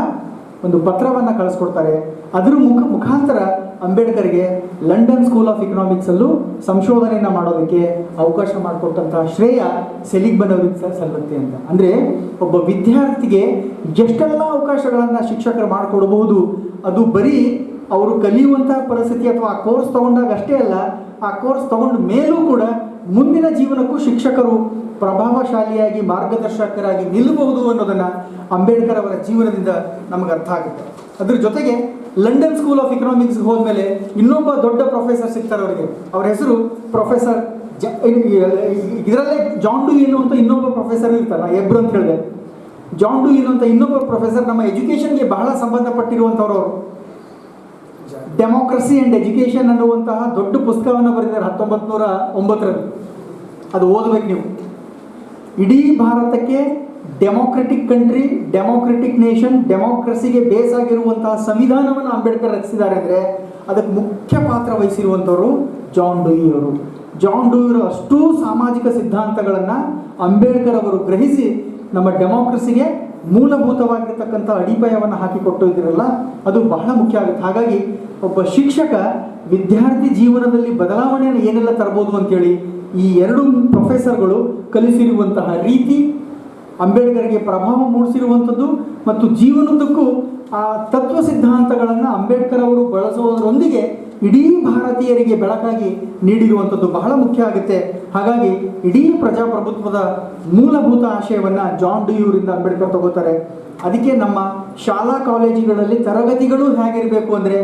ಒಂದು ಪತ್ರವನ್ನು ಕಳಿಸ್ಕೊಡ್ತಾರೆ. ಅದರ ಮುಖಾಂತರ ಅಂಬೇಡ್ಕರ್ಗೆ ಲಂಡನ್ ಸ್ಕೂಲ್ ಆಫ್ ಇಕನಾಮಿಕ್ಸಲ್ಲೂ ಸಂಶೋಧನೆಯನ್ನು ಮಾಡೋದಕ್ಕೆ ಅವಕಾಶ ಮಾಡಿಕೊಟ್ಟಂತಹ ಶ್ರೇಯ ಸೆಲಿಗ್ಮನ್ ಅವರಿಗೆ ಸಲ್ಲುತ್ತೆ ಅಂತ. ಅಂದರೆ ಒಬ್ಬ ವಿದ್ಯಾರ್ಥಿಗೆ ಎಷ್ಟೆಲ್ಲ ಅವಕಾಶಗಳನ್ನು ಶಿಕ್ಷಕರು ಮಾಡಿಕೊಡಬಹುದು, ಅದು ಬರೀ ಅವರು ಕಲಿಯುವಂತಹ ಪರಿಸ್ಥಿತಿ ಅಥವಾ ಆ ಕೋರ್ಸ್ ತೊಗೊಂಡಾಗ ಅಷ್ಟೇ ಅಲ್ಲ, ಆ ಕೋರ್ಸ್ ತೊಗೊಂಡ ಮೇಲೂ ಕೂಡ ಮುಂದಿನ ಜೀವನಕ್ಕೂ ಶಿಕ್ಷಕರು ಪ್ರಭಾವಶಾಲಿಯಾಗಿ ಮಾರ್ಗದರ್ಶಕರಾಗಿ ನಿಲ್ಲಬಹುದು ಅನ್ನೋದನ್ನು ಅಂಬೇಡ್ಕರ್ ಅವರ ಜೀವನದಿಂದ ನಮಗೆ ಅರ್ಥ ಆಗುತ್ತೆ. ಅದ್ರ ಜೊತೆಗೆ ಲಂಡನ್ ಸ್ಕೂಲ್ ಆಫ್ ಇಕನಾಮಿಕ್ಸ್ಗೆ ಹೋದ್ಮೇಲೆ ಇನ್ನೊಬ್ಬ ದೊಡ್ಡ ಪ್ರೊಫೆಸರ್ ಸಿಗ್ತಾರೆ ಅವರಿಗೆ. ಅವರ ಹೆಸರು ಪ್ರೊಫೆಸರ್ ಇದರಲ್ಲೇ ಜಾನ್ ಡ್ಯೂಯಿ ಅನ್ನುವಂಥ ಇನ್ನೊಬ್ಬ ಪ್ರೊಫೆಸರ್ ಇರ್ತಾರೆ. ಎಬ್ರು ಅಂತ ಹೇಳಿದೆ. ಜಾನ್ ಡ್ಯೂಯಿ ಅನ್ನುವಂಥ ಇನ್ನೊಬ್ಬ ಪ್ರೊಫೆಸರ್ ನಮ್ಮ ಎಜುಕೇಷನ್ಗೆ ಬಹಳ ಸಂಬಂಧಪಟ್ಟಿರುವಂಥವ್ರು. ಅವರು ಡೆಮೋಕ್ರಸಿ ಆ್ಯಂಡ್ ಎಜುಕೇಷನ್ ಅನ್ನುವಂತಹ ದೊಡ್ಡ ಪುಸ್ತಕವನ್ನು ಬರೆದಿದ್ದಾರೆ 1909ರಲ್ಲಿ. ಅದು ಓದಬೇಕು ನೀವು. ಇಡೀ ಭಾರತಕ್ಕೆ ಡೆಮೋಕ್ರೆಟಿಕ್ ಕಂಟ್ರಿ, ಡೆಮೋಕ್ರೆಟಿಕ್ ನೇಷನ್, ಡೆಮೋಕ್ರಸಿಗೆ ಬೇಸ್ ಆಗಿರುವಂತಹ ಸಂವಿಧಾನವನ್ನು ಅಂಬೇಡ್ಕರ್ ರಚಿಸಿದ್ದಾರೆ ಅಂದರೆ ಅದಕ್ಕೆ ಮುಖ್ಯ ಪಾತ್ರ ವಹಿಸಿರುವಂಥವರು ಜಾನ್ ಡ್ಯೂಯಿ ಅವರು. ಜಾನ್ ಡ್ಯೂಯಿ ಅಷ್ಟೂ ಸಾಮಾಜಿಕ ಸಿದ್ಧಾಂತಗಳನ್ನು ಅಂಬೇಡ್ಕರ್ ಅವರು ಗ್ರಹಿಸಿ ನಮ್ಮ ಡೆಮೋಕ್ರಸಿಗೆ ಮೂಲಭೂತವಾಗಿರ್ತಕ್ಕಂಥ ಅಡಿಪಾಯವನ್ನು ಹಾಕಿಕೊಟ್ಟು ಇದ್ದಿರಲ್ಲ, ಅದು ಬಹಳ ಮುಖ್ಯ ಆಗುತ್ತೆ. ಹಾಗಾಗಿ ಒಬ್ಬ ಶಿಕ್ಷಕ ವಿದ್ಯಾರ್ಥಿ ಜೀವನದಲ್ಲಿ ಬದಲಾವಣೆಯನ್ನು ಏನೆಲ್ಲ ತರಬಹುದು ಅಂತೇಳಿ ಈ ಎರಡು ಪ್ರೊಫೆಸರ್ಗಳು ಕಲಿಸಿರುವಂತಹ ರೀತಿ, ಅಂಬೇಡ್ಕರ್ಗೆ ಪ್ರಭಾವ ಮೂಡಿಸಿರುವಂಥದ್ದು ಮತ್ತು ಜೀವನದಕ್ಕೂ ಆ ತತ್ವ ಸಿದ್ಧಾಂತಗಳನ್ನು ಅಂಬೇಡ್ಕರ್ ಅವರು ಬಳಸುವುದರೊಂದಿಗೆ ಇಡೀ ಭಾರತೀಯರಿಗೆ ಬೆಳಕಾಗಿ ನೀಡಿರುವಂಥದ್ದು ಬಹಳ ಮುಖ್ಯ ಆಗುತ್ತೆ. ಹಾಗಾಗಿ ಇಡೀ ಪ್ರಜಾಪ್ರಭುತ್ವದ ಮೂಲಭೂತ ಆಶಯವನ್ನು ಜಾನ್ ಡಿಯೂರಿಂದ ಅಂಬೇಡ್ಕರ್ ತಗೋತಾರೆ. ಅದಕ್ಕೆ ನಮ್ಮ ಶಾಲಾ ಕಾಲೇಜುಗಳಲ್ಲಿ ತರಗತಿಗಳು ಹೇಗಿರಬೇಕು ಅಂದರೆ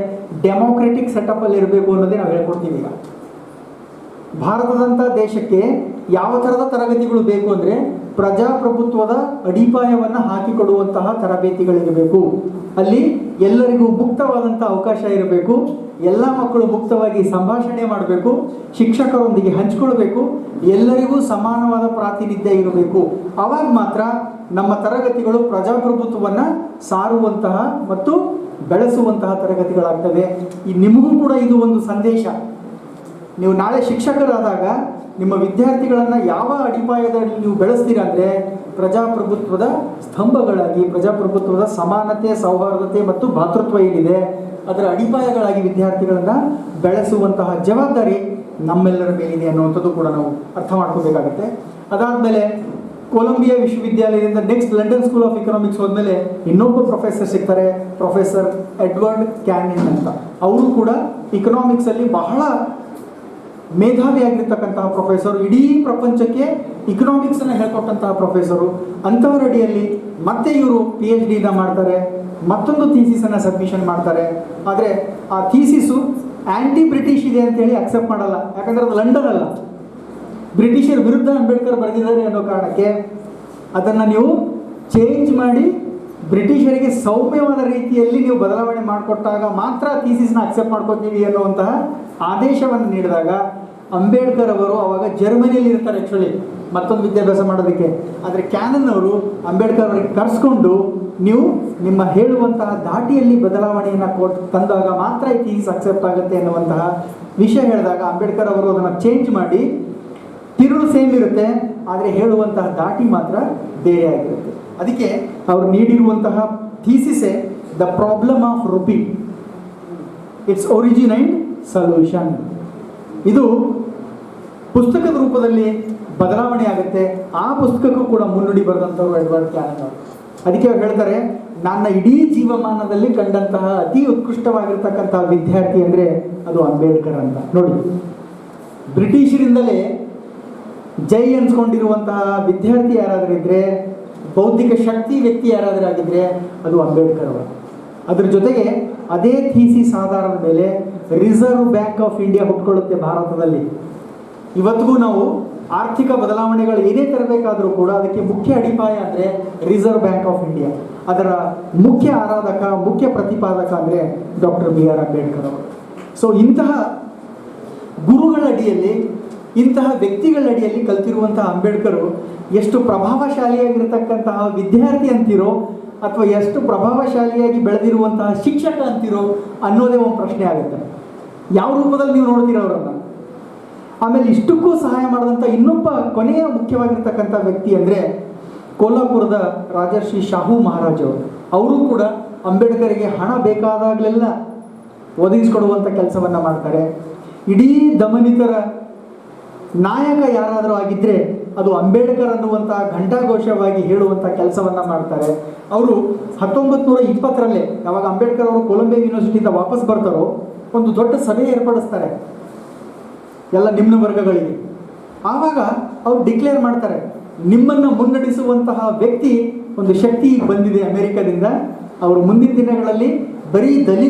ಡೆಮೋಕ್ರೆಟಿಕ್ ಸೆಟಪ್ಪಲ್ಲಿ ಇರಬೇಕು ಅನ್ನೋದೇ ನಾವು ಹೇಳ್ಕೊಡ್ತೀವಿ. ಈಗ ಭಾರತದಂಥ ದೇಶಕ್ಕೆ ಯಾವ ಥರದ ತರಗತಿಗಳು ಬೇಕು ಅಂದರೆ ಪ್ರಜಾಪ್ರಭುತ್ವದ ಅಡಿಪಾಯವನ್ನು ಹಾಕಿಕೊಡುವಂತಹ ತರಬೇತಿಗಳಿರಬೇಕು. ಅಲ್ಲಿ ಎಲ್ಲರಿಗೂ ಮುಕ್ತವಾದಂಥ ಅವಕಾಶ ಇರಬೇಕು. ಎಲ್ಲ ಮಕ್ಕಳು ಮುಕ್ತವಾಗಿ ಸಂಭಾಷಣೆ ಮಾಡಬೇಕು, ಶಿಕ್ಷಕರೊಂದಿಗೆ ಹಂಚಿಕೊಳ್ಬೇಕು, ಎಲ್ಲರಿಗೂ ಸಮಾನವಾದ ಪ್ರಾತಿನಿಧ್ಯ ಇರಬೇಕು. ಆವಾಗ ಮಾತ್ರ ನಮ್ಮ ತರಗತಿಗಳು ಪ್ರಜಾಪ್ರಭುತ್ವವನ್ನು ಸಾರುವಂತಹ ಮತ್ತು ಬೆಳೆಸುವಂತಹ ತರಗತಿಗಳಾಗ್ತವೆ. ನಿಮಗೂ ಕೂಡ ಇದು ಒಂದು ಸಂದೇಶ. ನೀವು ನಾಳೆ ಶಿಕ್ಷಕರಾದಾಗ ನಿಮ್ಮ ವಿದ್ಯಾರ್ಥಿಗಳನ್ನು ಯಾವ ಅಡಿಪಾಯದಲ್ಲಿ ನೀವು ಬೆಳೆಸ್ತೀರಾ ಅಂದರೆ ಪ್ರಜಾಪ್ರಭುತ್ವದ ಸ್ತಂಭಗಳಾಗಿ, ಪ್ರಜಾಪ್ರಭುತ್ವದ ಸಮಾನತೆ, ಸೌಹಾರ್ದತೆ ಮತ್ತು ಭಾತೃತ್ವ ಏನಿದೆ ಅದರ ಅಡಿಪಾಯಗಳಾಗಿ ವಿದ್ಯಾರ್ಥಿಗಳನ್ನು ಬೆಳೆಸುವಂತಹ ಜವಾಬ್ದಾರಿ ನಮ್ಮೆಲ್ಲರ ಮೇಲಿದೆ ಅನ್ನುವಂಥದ್ದು ಕೂಡ ನಾವು ಅರ್ಥ ಮಾಡ್ಕೋಬೇಕಾಗತ್ತೆ. ಅದಾದಮೇಲೆ ಕೊಲಂಬಿಯಾ ವಿಶ್ವವಿದ್ಯಾಲಯದಿಂದ next London school of economics ಹೋದ್ಮೇಲೆ ಇನ್ನೊಬ್ಬ ಪ್ರೊಫೆಸರ್ ಸಿಗ್ತಾರೆ, ಪ್ರೊಫೆಸರ್ ಎಡ್ವರ್ಡ್ ಕ್ಯಾನಿನ್ ಅಂತ. ಅವರು ಕೂಡ ಇಕನಾಮಿಕ್ಸಲ್ಲಿ ಬಹಳ ಮೇಧಾವಿಯಾಗಿರ್ತಕ್ಕಂತಹ ಪ್ರೊಫೆಸರು, ಇಡೀ ಪ್ರಪಂಚಕ್ಕೆ ಇಕನಾಮಿಕ್ಸನ್ನು ಹೇಳ್ಕೊಟ್ಟಂತಹ ಪ್ರೊಫೆಸರು. ಅಂಥವರಡಿಯಲ್ಲಿ ಮತ್ತೆ ಇವರು PhD ಮಾಡ್ತಾರೆ, ಮತ್ತೊಂದು ಥೀಸಿಸನ್ನು ಸಬ್ಮಿಷನ್ ಮಾಡ್ತಾರೆ. ಆದರೆ ಆ ಥೀಸಿಸು ಆ್ಯಂಟಿ ಬ್ರಿಟಿಷ್ ಇದೆ ಅಂತೇಳಿ ಅಕ್ಸೆಪ್ಟ್ ಮಾಡಲ್ಲ. ಯಾಕಂದರೆ ಅದು ಲಂಡನ್ ಅಲ್ಲ, ಬ್ರಿಟಿಷರ ವಿರುದ್ಧ ಅಂಬೇಡ್ಕರ್ ಬರೆದಿದ್ದಾರೆ ಅನ್ನೋ ಕಾರಣಕ್ಕೆ ಅದನ್ನು ನೀವು ಚೇಂಜ್ ಮಾಡಿ ಬ್ರಿಟಿಷರಿಗೆ ಸೌಮ್ಯವಾದ ರೀತಿಯಲ್ಲಿ ನೀವು ಬದಲಾವಣೆ ಮಾಡಿಕೊಟ್ಟಾಗ ಮಾತ್ರ ಥೀಸಿಸ್ನ ಅಕ್ಸೆಪ್ಟ್ ಮಾಡ್ಕೋತೀವಿ ಅನ್ನುವಂತಹ ಆದೇಶವನ್ನು ನೀಡಿದಾಗ ಅಂಬೇಡ್ಕರ್ ಅವರು ಅವಾಗ ಜರ್ಮನಿಯಲ್ಲಿ ಇರ್ತಾರೆ ಆ್ಯಕ್ಚುಲಿ ಮತ್ತೊಂದು ವಿದ್ಯಾಭ್ಯಾಸ ಮಾಡೋದಕ್ಕೆ. ಆದರೆ ಕ್ಯಾನನ್ ಅವರು ಅಂಬೇಡ್ಕರ್ ಅವರಿಗೆ ಕರೆಸ್ಕೊಂಡು ನೀವು ನಿಮ್ಮ ಹೇಳುವಂತಹ ದಾಟಿಯಲ್ಲಿ ಬದಲಾವಣೆಯನ್ನು ತಂದಾಗ ಮಾತ್ರ ಈ ಥೀಸಿಸ್ ಅಕ್ಸೆಪ್ಟ್ ಆಗುತ್ತೆ ಅನ್ನುವಂತಹ ವಿಷಯ ಹೇಳಿದಾಗ ಅಂಬೇಡ್ಕರ್ ಅವರು ಅದನ್ನು ಚೇಂಜ್ ಮಾಡಿ ತಿರುಳು ಸೇಮ್ ಇರುತ್ತೆ, ಆದರೆ ಹೇಳುವಂತಹ ದಾಟಿ ಮಾತ್ರ ಬೇರೆ ಆಗಿರುತ್ತೆ. ಅದಕ್ಕೆ ಅವರು ನೀಡಿರುವಂತಹ ಥೀಸಿಸೇ the problem of rupee, its origin and solution. ಇದು ಪುಸ್ತಕದ ರೂಪದಲ್ಲಿ ಬದಲಾವಣೆ ಆಗುತ್ತೆ. ಆ ಪುಸ್ತಕಕ್ಕೂ ಕೂಡ ಮುನ್ನುಡಿ ಬರೆದಂಥವ್ರು ಎಡ್ವರ್ಡ್ ಕ್ಯಾನನ್ ಅವರು. ಅದಕ್ಕೆ ಅವ್ರು ಹೇಳ್ತಾರೆ, ನನ್ನ ಇಡೀ ಜೀವಮಾನದಲ್ಲಿ ಕಂಡಂತಹ ಅತಿ ಉತ್ಕೃಷ್ಟವಾಗಿರ್ತಕ್ಕಂತಹ ವಿದ್ಯಾರ್ಥಿ ಅಂದರೆ ಅದು ಅಂಬೇಡ್ಕರ್ ಅಂತ. ನೋಡಿ, ಬ್ರಿಟಿಷರಿಂದಲೇ ಜೈ ಅನ್ಸ್ಕೊಂಡಿರುವಂತಹ ವಿದ್ಯಾರ್ಥಿ ಯಾರಾದರೂ ಇದ್ದರೆ, ಬೌದ್ಧಿಕ ಶಕ್ತಿ ವ್ಯಕ್ತಿ ಯಾರಾದರೂ ಆಗಿದ್ದರೆ ಅದು ಅಂಬೇಡ್ಕರ್ ಅವರು. ಅದ್ರ ಜೊತೆಗೆ ಅದೇ ಥೀಸಿಸ್ ಆಧಾರದ ಮೇಲೆ ರಿಸರ್ವ್ ಬ್ಯಾಂಕ್ ಆಫ್ ಇಂಡಿಯಾ ಹುಟ್ಕೊಳ್ಳುತ್ತೆ ಭಾರತದಲ್ಲಿ. ಇವತ್ತಿಗೂ ನಾವು ಆರ್ಥಿಕ ಬದಲಾವಣೆಗಳು ಏನೇ ತರಬೇಕಾದರೂ ಕೂಡ ಅದಕ್ಕೆ ಮುಖ್ಯ ಅಡಿಪಾಯ ಅಂದರೆ ರಿಸರ್ವ್ ಬ್ಯಾಂಕ್ ಆಫ್ ಇಂಡಿಯಾ. ಅದರ ಮುಖ್ಯ ಆರಾಧಕ, ಮುಖ್ಯ ಪ್ರತಿಪಾದಕ ಅಂದರೆ ಡಾಕ್ಟರ್ BR ಅಂಬೇಡ್ಕರ್ ಅವರು. ಸೊ ಇಂತಹ ಗುರುಗಳ ಅಡಿಯಲ್ಲಿ, ಇಂತಹ ವ್ಯಕ್ತಿಗಳ ಅಡಿಯಲ್ಲಿ ಕಲ್ತಿರುವಂತಹ ಅಂಬೇಡ್ಕರು ಎಷ್ಟು ಪ್ರಭಾವಶಾಲಿಯಾಗಿರ್ತಕ್ಕಂತಹ ವಿದ್ಯಾರ್ಥಿ ಅಂತೀರೋ ಅಥವಾ ಎಷ್ಟು ಪ್ರಭಾವಶಾಲಿಯಾಗಿ ಬೆಳೆದಿರುವಂತಹ ಶಿಕ್ಷಕ ಅಂತೀರೋ ಅನ್ನೋದೇ ಒಂದು ಪ್ರಶ್ನೆ ಆಗುತ್ತೆ. ಯಾವ ರೂಪದಲ್ಲಿ ನೀವು ನೋಡ್ತೀರೋ ಅವರನ್ನು. ಆಮೇಲೆ ಇಷ್ಟಕ್ಕೂ ಸಹಾಯ ಮಾಡಿದಂಥ ಇನ್ನೊಬ್ಬ ಕೊನೆಯ ಮುಖ್ಯವಾಗಿರ್ತಕ್ಕಂಥ ವ್ಯಕ್ತಿ ಅಂದರೆ ಕೋಲ್ಹಾಪುರದ ರಾಜರ್ಷಿ ಶಾಹು ಮಹಾರಾಜ್ ಅವರು. ಅವರು ಕೂಡ ಅಂಬೇಡ್ಕರಿಗೆ ಹಣ ಬೇಕಾದಾಗಲೆಲ್ಲ ಒದಗಿಸ್ಕೊಡುವಂಥ ಕೆಲಸವನ್ನು ಮಾಡ್ತಾರೆ. ಇಡೀ ದಮನಿತರ ನಾಯಕ ಯಾರಾದರೂ ಆಗಿದ್ದರೆ ಅದು ಅಂಬೇಡ್ಕರ್ ಅನ್ನುವಂಥ ಘಂಟಾಘೋಷವಾಗಿ ಹೇಳುವಂಥ ಕೆಲಸವನ್ನು ಮಾಡ್ತಾರೆ. ಅವರು 1920ರಲ್ಲಿ ಯಾವಾಗ ಅಂಬೇಡ್ಕರ್ ಅವರು ಕೊಲಂಬಿಯಾ ಯೂನಿವರ್ಸಿಟಿಯಿಂದ ವಾಪಸ್ ಬರ್ತಾರೋ ಒಂದು ದೊಡ್ಡ ಸಭೆ ಏರ್ಪಡಿಸ್ತಾರೆ ಎಲ್ಲ ನಿಮ್ನ ವರ್ಗಗಳಿಗೆ. ಆವಾಗ ಅವ್ರು ಡಿಕ್ಲೇರ್ ಮಾಡ್ತಾರೆ, ನಿಮ್ಮನ್ನು ಮುನ್ನಡೆಸುವಂತಹ ವ್ಯಕ್ತಿ ಒಂದು ಶಕ್ತಿ ಬಂದಿದೆ ಅಮೆರಿಕದಿಂದ. ಅವರು ಮುಂದಿನ ದಿನಗಳಲ್ಲಿ ಬರೀ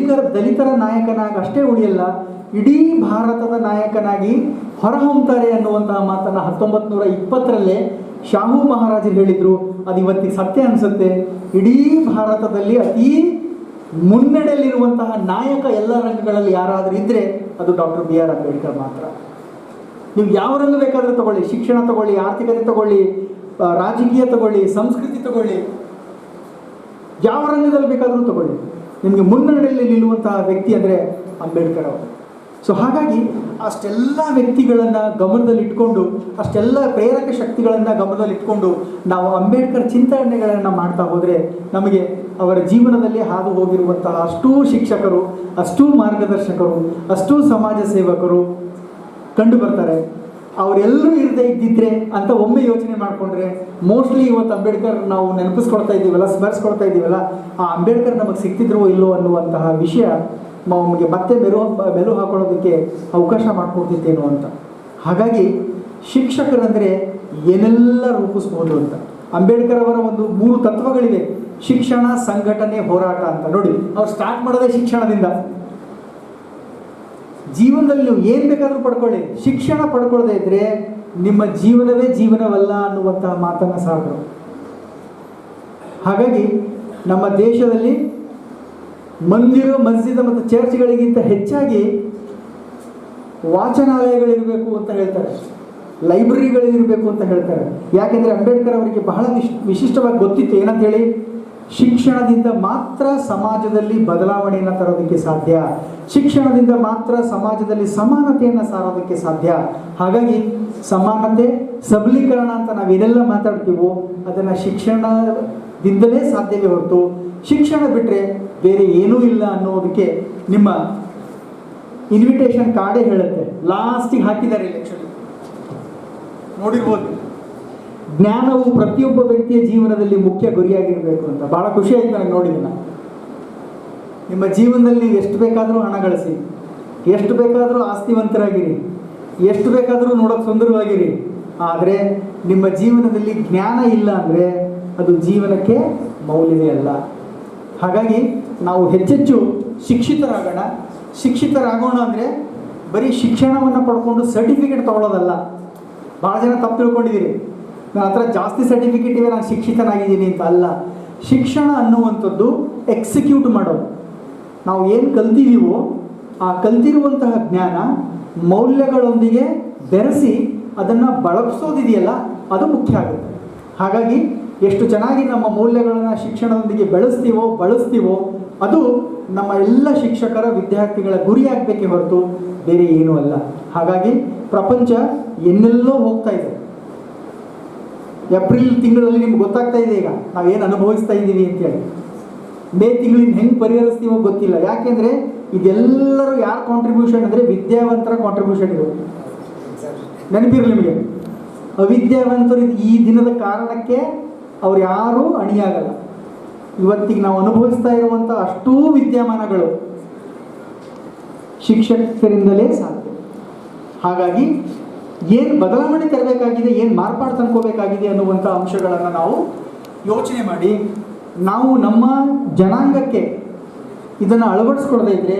ದಲಿತರ ನಾಯಕನಾಗಿ ಅಷ್ಟೇ ಉಳಿಯಲ್ಲ, ಇಡೀ ಭಾರತದ ನಾಯಕನಾಗಿ ಹೊರಹೊಮ್ಮುತ್ತಾರೆ ಅನ್ನುವಂತಹ ಮಾತನ್ನು 1920ರಲ್ಲೇ ಶಾಹು ಮಹಾರಾಜರು ಹೇಳಿದರು. ಅದು ಇವತ್ತಿಗೆ ಸತ್ಯ ಅನಿಸುತ್ತೆ. ಇಡೀ ಭಾರತದಲ್ಲಿ ಅತೀ ಮುನ್ನಡೆಯಲ್ಲಿರುವಂತಹ ನಾಯಕ ಎಲ್ಲ ರಂಗಗಳಲ್ಲಿ ಯಾರಾದರೂ ಇದ್ದರೆ ಅದು ಡಾಕ್ಟರ್ BR ಅಂಬೇಡ್ಕರ್ ಮಾತ್ರ. ನೀವು ಯಾವ ರಂಗ ಬೇಕಾದರೂ ತಗೊಳ್ಳಿ, ಶಿಕ್ಷಣ ತಗೊಳ್ಳಿ, ಆರ್ಥಿಕತೆ ತಗೊಳ್ಳಿ, ರಾಜಕೀಯ ತಗೊಳ್ಳಿ, ಸಂಸ್ಕೃತಿ ತಗೊಳ್ಳಿ, ಯಾವ ರಂಗದಲ್ಲಿ ಬೇಕಾದರೂ ತಗೊಳ್ಳಿ, ನಿಮಗೆ ಮುನ್ನಡೆಯಲ್ಲಿ ನಿಲ್ಲುವಂತಹ ವ್ಯಕ್ತಿ ಅಂದರೆ ಅಂಬೇಡ್ಕರ್ ಅವರು. ಸೊ ಹಾಗಾಗಿ ಅಷ್ಟೆಲ್ಲ ವ್ಯಕ್ತಿಗಳನ್ನು ಗಮನದಲ್ಲಿಟ್ಕೊಂಡು, ಅಷ್ಟೆಲ್ಲ ಪ್ರೇರಕ ಶಕ್ತಿಗಳನ್ನು ಗಮನದಲ್ಲಿಟ್ಕೊಂಡು ನಾವು ಅಂಬೇಡ್ಕರ್ ಚಿಂತನೆಗಳನ್ನು ಮಾಡ್ತಾ ಹೋದರೆ ನಮಗೆ ಅವರ ಜೀವನದಲ್ಲಿ ಹಾದು ಹೋಗಿರುವಂತಹ ಅಷ್ಟೂ ಶಿಕ್ಷಕರು, ಅಷ್ಟೂ ಮಾರ್ಗದರ್ಶಕರು, ಅಷ್ಟೂ ಸಮಾಜ ಸೇವಕರು ಕಂಡು ಬರ್ತಾರೆ. ಅವರೆಲ್ಲರೂ ಇರದೇ ಇದ್ದಿದ್ರೆ ಅಂತ ಒಮ್ಮೆ ಯೋಚನೆ ಮಾಡಿಕೊಂಡ್ರೆ ಮೋಸ್ಟ್ಲಿ ಇವತ್ತು ಅಂಬೇಡ್ಕರ್ ನಾವು ನೆನಪಿಸ್ಕೊಳ್ತಾ ಇದ್ದೀವಲ್ಲ, ಸ್ಮರಿಸ್ಕೊಳ್ತಾ ಇದ್ದೀವಲ್ಲ, ಆ ಅಂಬೇಡ್ಕರ್ ನಮಗೆ ಸಿಗ್ತಿದ್ರೋ ಇಲ್ಲೋ ಅನ್ನುವಂತಹ ವಿಷಯ ನಮಗೆ ಮತ್ತೆ ಮೆಲು ಹಾಕೊಳ್ಳೋದಕ್ಕೆ ಅವಕಾಶ ಮಾಡಿಕೊಡ್ತಿತ್ತೇನೋ ಅಂತ. ಹಾಗಾಗಿ ಶಿಕ್ಷಕರಂದರೆ ಏನೆಲ್ಲ ರೂಪಿಸ್ಬೋದು ಅಂತ. ಅಂಬೇಡ್ಕರ್ ಅವರ ಒಂದು 3 ತತ್ವಗಳಿವೆ: ಶಿಕ್ಷಣ, ಸಂಘಟನೆ, ಹೋರಾಟ ಅಂತ. ನೋಡಿ, ಅವ್ರು ಸ್ಟಾರ್ಟ್ ಮಾಡೋದೇ ಶಿಕ್ಷಣದಿಂದ. ಜೀವನದಲ್ಲಿ ನೀವು ಏನು ಬೇಕಾದರೂ ಪಡ್ಕೊಳ್ಳಿ, ಶಿಕ್ಷಣ ಪಡ್ಕೊಳ್ಳದೆ ಇದ್ರೆ ನಿಮ್ಮ ಜೀವನವೇ ಜೀವನವಲ್ಲ ಅನ್ನುವಂತಹ ಮಾತನ್ನು ಸಾರಿದ್ರು. ಹಾಗಾಗಿ ನಮ್ಮ ದೇಶದಲ್ಲಿ ಮಂದಿರ, ಮಸ್ಜಿದ್ ಮತ್ತು ಚರ್ಚ್ಗಳಿಗಿಂತ ಹೆಚ್ಚಾಗಿ ವಾಚನಾಲಯಗಳಿರಬೇಕು ಅಂತ ಹೇಳ್ತಾರೆ, ಲೈಬ್ರರಿಗಳಿರಬೇಕು ಅಂತ ಹೇಳ್ತಾರೆ. ಯಾಕೆಂದರೆ ಅಂಬೇಡ್ಕರ್ ಅವರಿಗೆ ಬಹಳ ವಿಶಿಷ್ಟವಾಗಿ ಗೊತ್ತಿತ್ತು ಏನಂತ ಹೇಳಿ, ಶಿಕ್ಷಣದಿಂದ ಮಾತ್ರ ಸಮಾಜದಲ್ಲಿ ಬದಲಾವಣೆಯನ್ನು ತರೋದಕ್ಕೆ ಸಾಧ್ಯ, ಶಿಕ್ಷಣದಿಂದ ಮಾತ್ರ ಸಮಾಜದಲ್ಲಿ ಸಮಾನತೆಯನ್ನು ಸಾರೋದಕ್ಕೆ ಸಾಧ್ಯ. ಹಾಗಾಗಿ ಸಮಾನತೆ, ಸಬಲೀಕರಣ ಅಂತ ನಾವೇನೆಲ್ಲ ಮಾತಾಡ್ತೀವೋ ಅದನ್ನು ಶಿಕ್ಷಣದಿಂದಲೇ ಸಾಧ್ಯವೇ ಹೊರತು ಶಿಕ್ಷಣ ಬಿಟ್ಟರೆ ಬೇರೆ ಏನೂ ಇಲ್ಲ ಅನ್ನೋದಕ್ಕೆ ನಿಮ್ಮ ಇನ್ವಿಟೇಷನ್ ಕಾರ್ಡೇ ಹೇಳುತ್ತೆ. ಲಾಸ್ಟಿಗೆ ಹಾಕಿದ್ದಾರೆ ಎಲೆಕ್ಷನ್, ನೋಡಿರ್ಬೋದು. ಜ್ಞಾನವು ಪ್ರತಿಯೊಬ್ಬ ವ್ಯಕ್ತಿಯ ಜೀವನದಲ್ಲಿ ಮುಖ್ಯ ಗುರಿಯಾಗಿರಬೇಕು ಅಂತ. ಭಾಳ ಖುಷಿ ಆಯ್ತು ನನಗೆ ನೋಡಿದ. ನಿಮ್ಮ ಜೀವನದಲ್ಲಿ ನೀವು ಎಷ್ಟು ಬೇಕಾದರೂ ಹಣ ಗಳಿಸಿ, ಎಷ್ಟು ಬೇಕಾದರೂ ಆಸ್ತಿವಂತರಾಗಿರಿ, ಎಷ್ಟು ಬೇಕಾದರೂ ನೋಡೋಕೆ ಸುಂದರವಾಗಿರಿ, ಆದರೆ ನಿಮ್ಮ ಜೀವನದಲ್ಲಿ ಜ್ಞಾನ ಇಲ್ಲ ಅಂದರೆ ಅದು ಜೀವನಕ್ಕೆ ಮೌಲ್ಯವೇ ಅಲ್ಲ. ಹಾಗಾಗಿ ನಾವು ಹೆಚ್ಚೆಚ್ಚು ಶಿಕ್ಷಿತರಾಗೋಣ. ಶಿಕ್ಷಿತರಾಗೋಣ ಅಂದರೆ ಬರೀ ಶಿಕ್ಷಣವನ್ನು ಪಡ್ಕೊಂಡು ಸರ್ಟಿಫಿಕೇಟ್ ತೊಗೊಳ್ಳೋದಲ್ಲ. ಭಾಳ ಜನ ತಪ್ಪು ತಿಳ್ಕೊಂಡಿದ್ದೀರಿ, ನನ್ನ ಹತ್ರ ಜಾಸ್ತಿ ಸರ್ಟಿಫಿಕೇಟ್ ಇವೆ, ನಾನು ಶಿಕ್ಷಿತನಾಗಿದ್ದೀನಿ ಅಂತ. ಅಲ್ಲ, ಶಿಕ್ಷಣ ಅನ್ನುವಂಥದ್ದು ಎಕ್ಸಿಕ್ಯೂಟ್ ಮಾಡೋದು. ನಾವು ಏನು ಕಲ್ತಿದ್ದೀವೋ ಆ ಕಲ್ತಿರುವಂತಹ ಜ್ಞಾನ ಮೌಲ್ಯಗಳೊಂದಿಗೆ ಬೆರೆಸಿ ಅದನ್ನು ಬಳಸೋದಿದೆಯಲ್ಲ, ಅದು ಮುಖ್ಯ ಆಗುತ್ತೆ. ಹಾಗಾಗಿ ಎಷ್ಟು ಚೆನ್ನಾಗಿ ನಮ್ಮ ಮೌಲ್ಯಗಳನ್ನು ಶಿಕ್ಷಣದೊಂದಿಗೆ ಬಳಸ್ತೀವೋ ಅದು ನಮ್ಮ ಎಲ್ಲ ಶಿಕ್ಷಕರ, ವಿದ್ಯಾರ್ಥಿಗಳ ಗುರಿಯಾಗಬೇಕೇ ಹೊರತು ಬೇರೆ ಏನೂ ಅಲ್ಲ. ಹಾಗಾಗಿ ಪ್ರಪಂಚ ಎಲ್ಲೆಲ್ಲೋ ಹೋಗ್ತಾ ಇದೆ. ಏಪ್ರಿಲ್ ತಿಂಗಳಲ್ಲಿ ನಿಮ್ಗೆ ಗೊತ್ತಾಗ್ತಾ ಇದೆ ಈಗ ನಾವೇನು ಅನುಭವಿಸ್ತಾ ಇದ್ದೀವಿ ಅಂತೇಳಿ. ಮೇ ತಿಂಗಳಿಂದ ಹೆಂಗೆ ಪರಿಹರಿಸ್ತೀವೋ ಗೊತ್ತಿಲ್ಲ. ಯಾಕೆಂದರೆ ಇದೆಲ್ಲರೂ ಯಾರ ಕಾಂಟ್ರಿಬ್ಯೂಷನ್ ಅಂದರೆ ವಿದ್ಯಾವಂತರ ಕಾಂಟ್ರಿಬ್ಯೂಷನ್ ಇದು. ನೆನಪಿರಲಿ ನಿಮಗೆ, ಅವಿದ್ಯಾವಂತರು ಈ ದಿನದ ಕಾರಣಕ್ಕೆ ಅವ್ರು ಯಾರೂ ಅಣಿಯಾಗಲ್ಲ. ಇವತ್ತಿಗೆ ನಾವು ಅನುಭವಿಸ್ತಾ ಇರುವಂಥ ಅಷ್ಟೂ ವಿದ್ಯಮಾನಗಳು ಶಿಕ್ಷಕರಿಂದಲೇ ಸಾಧ್ಯ. ಹಾಗಾಗಿ ಏನು ಬದಲಾವಣೆ ತರಬೇಕಾಗಿದೆ, ಏನು ಮಾರ್ಪಾಡು ತಂದ್ಕೋಬೇಕಾಗಿದೆ ಅನ್ನುವಂಥ ಅಂಶಗಳನ್ನು ನಾವು ಯೋಚನೆ ಮಾಡಿ ನಾವು ನಮ್ಮ ಜನಾಂಗಕ್ಕೆ ಇದನ್ನು ಅಳವಡಿಸ್ಕೊಡದೇ ಇದ್ದರೆ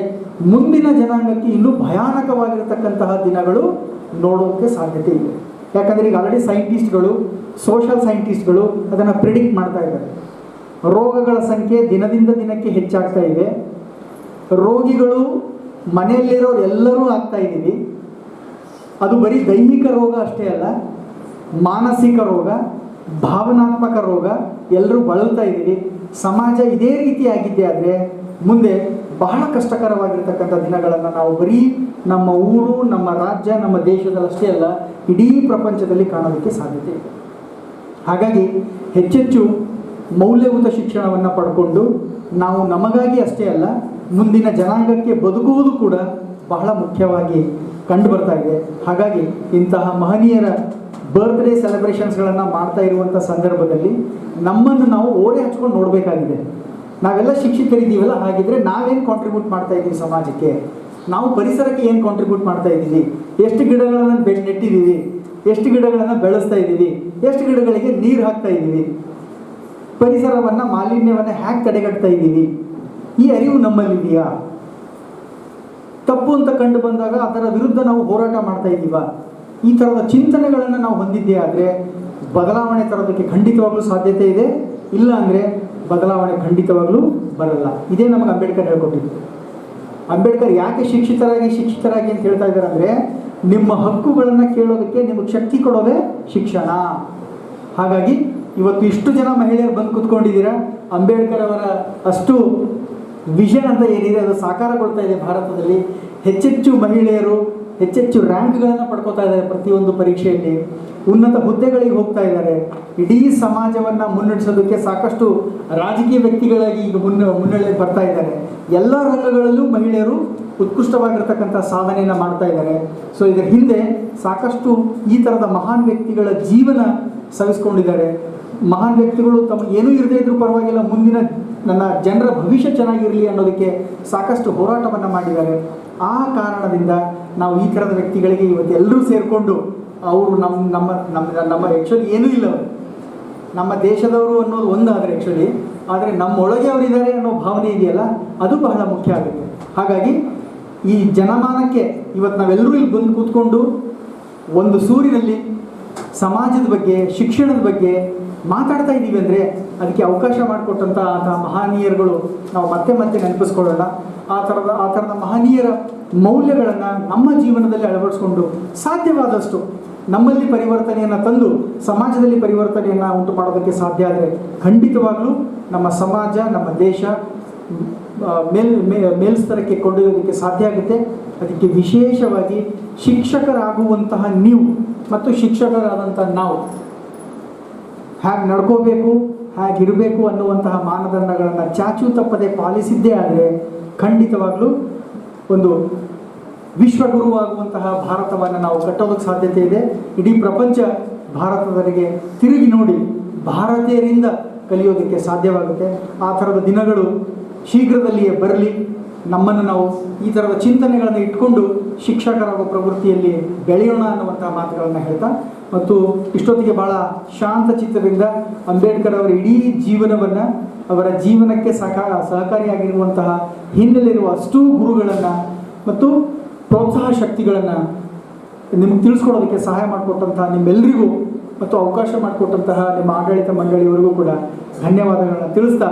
ಮುಂದಿನ ಜನಾಂಗಕ್ಕೆ ಇನ್ನೂ ಭಯಾನಕವಾಗಿರತಕ್ಕಂತಹ ದಿನಗಳು ನೋಡೋಕ್ಕೆ ಸಾಧ್ಯತೆ ಇದೆ. ಯಾಕಂದರೆ ಈಗ ಆಲ್ರೆಡಿ ಸೈಂಟಿಸ್ಟ್ಗಳು, ಸೋಷಲ್ ಸೈಂಟಿಸ್ಟ್ಗಳು ಅದನ್ನು ಪ್ರಿಡಿಕ್ಟ್ ಮಾಡ್ತಾ ಇದ್ದಾರೆ. ರೋಗಗಳ ಸಂಖ್ಯೆ ದಿನದಿಂದ ದಿನಕ್ಕೆ ಹೆಚ್ಚಾಗ್ತಾ ಇದೆ. ರೋಗಿಗಳು ಮನೆಯಲ್ಲಿರೋರು ಎಲ್ಲರೂ ಆಗ್ತಾ ಇದ್ದೀವಿ. ಅದು ಬರೀ ದೈಹಿಕ ರೋಗ ಅಷ್ಟೇ ಅಲ್ಲ, ಮಾನಸಿಕ ರೋಗ, ಭಾವನಾತ್ಮಕ ರೋಗ ಎಲ್ಲರೂ ಬಳಲ್ತಾ ಇದ್ದೀವಿ. ಸಮಾಜ ಇದೇ ರೀತಿ ಆಗಿದ್ದೆ ಆದರೆ ಮುಂದೆ ಬಹಳ ಕಷ್ಟಕರವಾಗಿರ್ತಕ್ಕಂಥ ದಿನಗಳನ್ನು ನಾವು ಬರೀ ನಮ್ಮ ಊರು, ನಮ್ಮ ರಾಜ್ಯ, ನಮ್ಮ ದೇಶದಲ್ಲಷ್ಟೇ ಅಲ್ಲ, ಇಡೀ ಪ್ರಪಂಚದಲ್ಲಿ ಕಾಣೋದಕ್ಕೆ ಸಾಧ್ಯತೆ ಇದೆ. ಹಾಗಾಗಿ ಹೆಚ್ಚೆಚ್ಚು ಮೌಲ್ಯಯುತ ಶಿಕ್ಷಣವನ್ನು ಪಡ್ಕೊಂಡು ನಾವು ನಮಗಾಗಿ ಅಷ್ಟೇ ಅಲ್ಲ, ಮುಂದಿನ ಜನಾಂಗಕ್ಕೆ ಬದುಕುವುದು ಕೂಡ ಬಹಳ ಮುಖ್ಯವಾಗಿ ಕಂಡು ಬರ್ತಾ ಇದೆ. ಹಾಗಾಗಿ ಇಂತಹ ಮಹನೀಯರ ಬರ್ತ್ಡೇ ಸೆಲೆಬ್ರೇಷನ್ಸ್ಗಳನ್ನು ಮಾಡ್ತಾ ಇರುವಂಥ ಸಂದರ್ಭದಲ್ಲಿ ನಮ್ಮನ್ನು ನಾವು ಓರೆ ಹಚ್ಕೊಂಡು ನೋಡಬೇಕಾಗಿದೆ. ನಾವೆಲ್ಲ ಶಿಕ್ಷಕರಿದ್ದೀವಲ್ಲ, ಹಾಗಿದ್ರೆ ನಾವೇನು ಕಾಂಟ್ರಿಬ್ಯೂಟ್ ಮಾಡ್ತಾ ಇದ್ದೀವಿ ಸಮಾಜಕ್ಕೆ, ನಾವು ಪರಿಸರಕ್ಕೆ ಏನು ಕಾಂಟ್ರಿಬ್ಯೂಟ್ ಮಾಡ್ತಾ ಇದ್ದೀವಿ, ಎಷ್ಟು ಗಿಡಗಳನ್ನು ನೆಟ್ಟಿದ್ದೀವಿ, ಎಷ್ಟು ಗಿಡಗಳನ್ನು ಬೆಳೆಸ್ತಾ ಇದ್ದೀವಿ, ಎಷ್ಟು ಗಿಡಗಳಿಗೆ ನೀರು ಹಾಕ್ತಾ ಇದ್ದೀವಿ, ಪರಿಸರವನ್ನು, ಮಾಲಿನ್ಯವನ್ನು ಹೇಗೆ ತಡೆಗಟ್ತಾ ಇದ್ದೀವಿ, ಈ ಅರಿವು ನಮ್ಮಲ್ಲಿದೆಯಾ? ತಪ್ಪು ಅಂತ ಕಂಡು ಬಂದಾಗ ಅದರ ವಿರುದ್ಧ ನಾವು ಹೋರಾಟ ಮಾಡ್ತಾ ಇದ್ದೀವಾ? ಈ ಥರದ ಚಿಂತನೆಗಳನ್ನು ನಾವು ಹೊಂದಿದ್ದೇ ಆದರೆ ಬದಲಾವಣೆ ತರೋದಕ್ಕೆ ಖಂಡಿತವಾಗ್ಲೂ ಸಾಧ್ಯತೆ ಇದೆ. ಇಲ್ಲ ಅಂದರೆ ಬದಲಾವಣೆ ಖಂಡಿತವಾಗ್ಲೂ ಬರಲ್ಲ. ಇದೇ ನಮಗೆ ಅಂಬೇಡ್ಕರ್ ಹೇಳ್ಕೊಟ್ಟಿದ್ದು. ಅಂಬೇಡ್ಕರ್ ಯಾಕೆ ಶಿಕ್ಷಿತರಾಗಿ ಅಂತ ಹೇಳ್ತಾ ಇದ್ದಾರೆ ಅಂದರೆ, ನಿಮ್ಮ ಹಕ್ಕುಗಳನ್ನು ಕೇಳೋದಕ್ಕೆ ನಿಮಗೆ ಶಕ್ತಿ ಕೊಡೋದೇ ಶಿಕ್ಷಣ. ಹಾಗಾಗಿ ಇವತ್ತು ಇಷ್ಟು ಜನ ಮಹಿಳೆಯರು ಬಂದು ಕೂತ್ಕೊಂಡಿದ್ದೀರಾ. ಅಂಬೇಡ್ಕರ್ ಅವರ ಅಷ್ಟು ವಿಷನ್ ಅಂತ ಏನಿದೆ ಅದು ಸಾಕಾರಗೊಳ್ತಾ ಇದೆ. ಭಾರತದಲ್ಲಿ ಹೆಚ್ಚೆಚ್ಚು ಮಹಿಳೆಯರು ಹೆಚ್ಚೆಚ್ಚು ರ್ಯಾಂಕ್ಗಳನ್ನು ಪಡ್ಕೋತಾ ಇದ್ದಾರೆ. ಪ್ರತಿಯೊಂದು ಪರೀಕ್ಷೆಯಲ್ಲಿ ಉನ್ನತ ಹುದ್ದೆಗಳಿಗೆ ಹೋಗ್ತಾ ಇದ್ದಾರೆ. ಇಡೀ ಸಮಾಜವನ್ನು ಮುನ್ನಡೆಸೋದಕ್ಕೆ ಸಾಕಷ್ಟು ರಾಜಕೀಯ ವ್ಯಕ್ತಿಗಳಾಗಿ ಈಗ ಮುನ್ನಡೆ ಬರ್ತಾ ಇದ್ದಾರೆ. ಎಲ್ಲ ರಂಗಗಳಲ್ಲೂ ಮಹಿಳೆಯರು ಉತ್ಕೃಷ್ಟವಾಗಿರ್ತಕ್ಕಂಥ ಸಾಧನೆಯನ್ನು ಮಾಡ್ತಾ ಇದ್ದಾರೆ. ಸೊ ಇದರ ಹಿಂದೆ ಸಾಕಷ್ಟು ಈ ಥರದ ಮಹಾನ್ ವ್ಯಕ್ತಿಗಳ ಜೀವನ ಸವಿಸ್ಕೊಂಡಿದ್ದಾರೆ. ಮಹಾನ್ ವ್ಯಕ್ತಿಗಳು ತಮ್ಮ ಏನೂ ಇರದೇ ಇದ್ರೂ ಪರವಾಗಿಲ್ಲ, ಮುಂದಿನ ನನ್ನ ಜನರ ಭವಿಷ್ಯ ಚೆನ್ನಾಗಿರಲಿ ಅನ್ನೋದಕ್ಕೆ ಸಾಕಷ್ಟು ಹೋರಾಟವನ್ನು ಮಾಡಿದ್ದಾರೆ. ಆ ಕಾರಣದಿಂದ ನಾವು ಈ ಥರದ ವ್ಯಕ್ತಿಗಳಿಗೆ ಇವತ್ತು ಎಲ್ಲರೂ ಸೇರಿಕೊಂಡು ಅವರು ನಮ್ಮ ಆ್ಯಕ್ಚುಲಿ ಏನೂ ಇಲ್ಲ, ಅವರು ನಮ್ಮ ದೇಶದವರು ಅನ್ನೋದು ಒಂದು ಆದರೆ ನಮ್ಮೊಳಗೆ ಅವರಿದ್ದಾರೆ ಅನ್ನೋ ಭಾವನೆ ಇದೆಯಲ್ಲ, ಅದು ಬಹಳ ಮುಖ್ಯ ಆಗುತ್ತೆ. ಹಾಗಾಗಿ ಈ ಜನಮಾನಕ್ಕೆ ಇವತ್ತು ನಾವೆಲ್ಲರೂ ಇಲ್ಲಿ ಬಂದು ಕೂತ್ಕೊಂಡು ಒಂದು ಸೂರಿನಲ್ಲಿ ಸಮಾಜದ ಬಗ್ಗೆ, ಶಿಕ್ಷಣದ ಬಗ್ಗೆ ಮಾತಾಡ್ತಾ ಇದ್ದೀವಿ ಅಂದರೆ ಅದಕ್ಕೆ ಅವಕಾಶ ಮಾಡಿಕೊಟ್ಟಂಥ ಮಹನೀಯರುಗಳು ನಾವು ಮತ್ತೆ ಮತ್ತೆ ನೆನಪಿಸ್ಕೊಳ್ಳೋಣ. ಆ ಥರದ ಮಹನೀಯರ ಮೌಲ್ಯಗಳನ್ನು ನಮ್ಮ ಜೀವನದಲ್ಲಿ ಅಳವಡಿಸ್ಕೊಂಡು ಸಾಧ್ಯವಾದಷ್ಟು ನಮ್ಮಲ್ಲಿ ಪರಿವರ್ತನೆಯನ್ನು ತಂದು ಸಮಾಜದಲ್ಲಿ ಪರಿವರ್ತನೆಯನ್ನು ಉಂಟು ಮಾಡೋದಕ್ಕೆ ಸಾಧ್ಯ ಆದರೆ ಖಂಡಿತವಾಗಲೂ ನಮ್ಮ ಸಮಾಜ, ನಮ್ಮ ದೇಶ ಮೇಲ್ಸ್ತರಕ್ಕೆ ಕೊಂಡೊಯ್ಯೋದಕ್ಕೆ ಸಾಧ್ಯ ಆಗುತ್ತೆ. ಅದಕ್ಕೆ ವಿಶೇಷವಾಗಿ ಶಿಕ್ಷಕರಾಗುವಂತಹ ನೀವು ಮತ್ತು ಶಿಕ್ಷಕರಾದಂಥ ನಾವು ಹೇಗೆ ನಡ್ಕೋಬೇಕು, ಹೇಗಿರಬೇಕು ಅನ್ನುವಂತಹ ಮಾನದಂಡಗಳನ್ನು ಚಾಚೂ ತಪ್ಪದೆ ಪಾಲಿಸಿದ್ದೇ ಆದರೆ ಖಂಡಿತವಾಗಲೂ ಒಂದು ವಿಶ್ವಗುರುವಾಗುವಂತಹ ಭಾರತವನ್ನು ನಾವು ಕಟ್ಟೋದಕ್ಕೆ ಸಾಧ್ಯತೆ ಇದೆ. ಇಡೀ ಪ್ರಪಂಚ ಭಾರತದವರೆಗೆ ತಿರುಗಿ ನೋಡಿ ಭಾರತೀಯರಿಂದ ಕಲಿಯೋದಕ್ಕೆ ಸಾಧ್ಯವಾಗುತ್ತೆ. ಆ ಥರದ ದಿನಗಳು ಶೀಘ್ರದಲ್ಲಿಯೇ ಬರಲಿ. ನಮ್ಮನ್ನು ನಾವು ಈ ಥರದ ಚಿಂತನೆಗಳನ್ನು ಇಟ್ಕೊಂಡು ಶಿಕ್ಷಕರಾಗೋ ಪ್ರವೃತ್ತಿಯಲ್ಲಿ ಬೆಳೆಯೋಣ ಅನ್ನುವಂಥ ಮಾತುಗಳನ್ನು ಹೇಳ್ತಾ, ಮತ್ತು ಇಷ್ಟೊತ್ತಿಗೆ ಭಾಳ ಶಾಂತ ಚಿತ್ತದಿಂದ ಅಂಬೇಡ್ಕರ್ ಅವರ ಇಡೀ ಜೀವನವನ್ನು, ಅವರ ಜೀವನಕ್ಕೆ ಸಹಕಾರಿಯಾಗಿರುವಂತಹ ಹಿನ್ನೆಲೆ ಇರುವ ಅಷ್ಟೂ ಗುರುಗಳನ್ನು ಮತ್ತು ಪ್ರೋತ್ಸಾಹ ಶಕ್ತಿಗಳನ್ನು ನಿಮಗೆ ತಿಳಿಸ್ಕೊಡೋದಕ್ಕೆ ಸಹಾಯ ಮಾಡಿಕೊಟ್ಟಂತಹ ನಿಮ್ಮೆಲ್ಲರಿಗೂ ಮತ್ತು ಅವಕಾಶ ಮಾಡಿಕೊಟ್ಟಂತಹ ನಿಮ್ಮ ಆಡಳಿತ ಮಂಡಳಿಯವರಿಗೂ ಕೂಡ ಧನ್ಯವಾದಗಳನ್ನು ತಿಳಿಸ್ತಾ,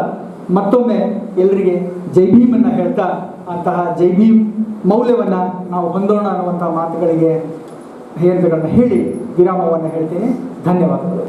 ಮತ್ತೊಮ್ಮೆ ಎಲ್ಲರಿಗೆ ಜೈ ಭೀಮನ್ನು ಹೇಳ್ತಾ, ಅಂತಹ ಜೈ ಭೀಮ್ ಮೌಲ್ಯವನ್ನು ನಾವು ಹೊಂದೋಣ ಅನ್ನುವಂಥ ಮಾತುಗಳಿಗೆ ಹೇಳಿ ವಿರಾಮವನ್ನು ಹೇಳ್ತೇನೆ. ಧನ್ಯವಾದಗಳು.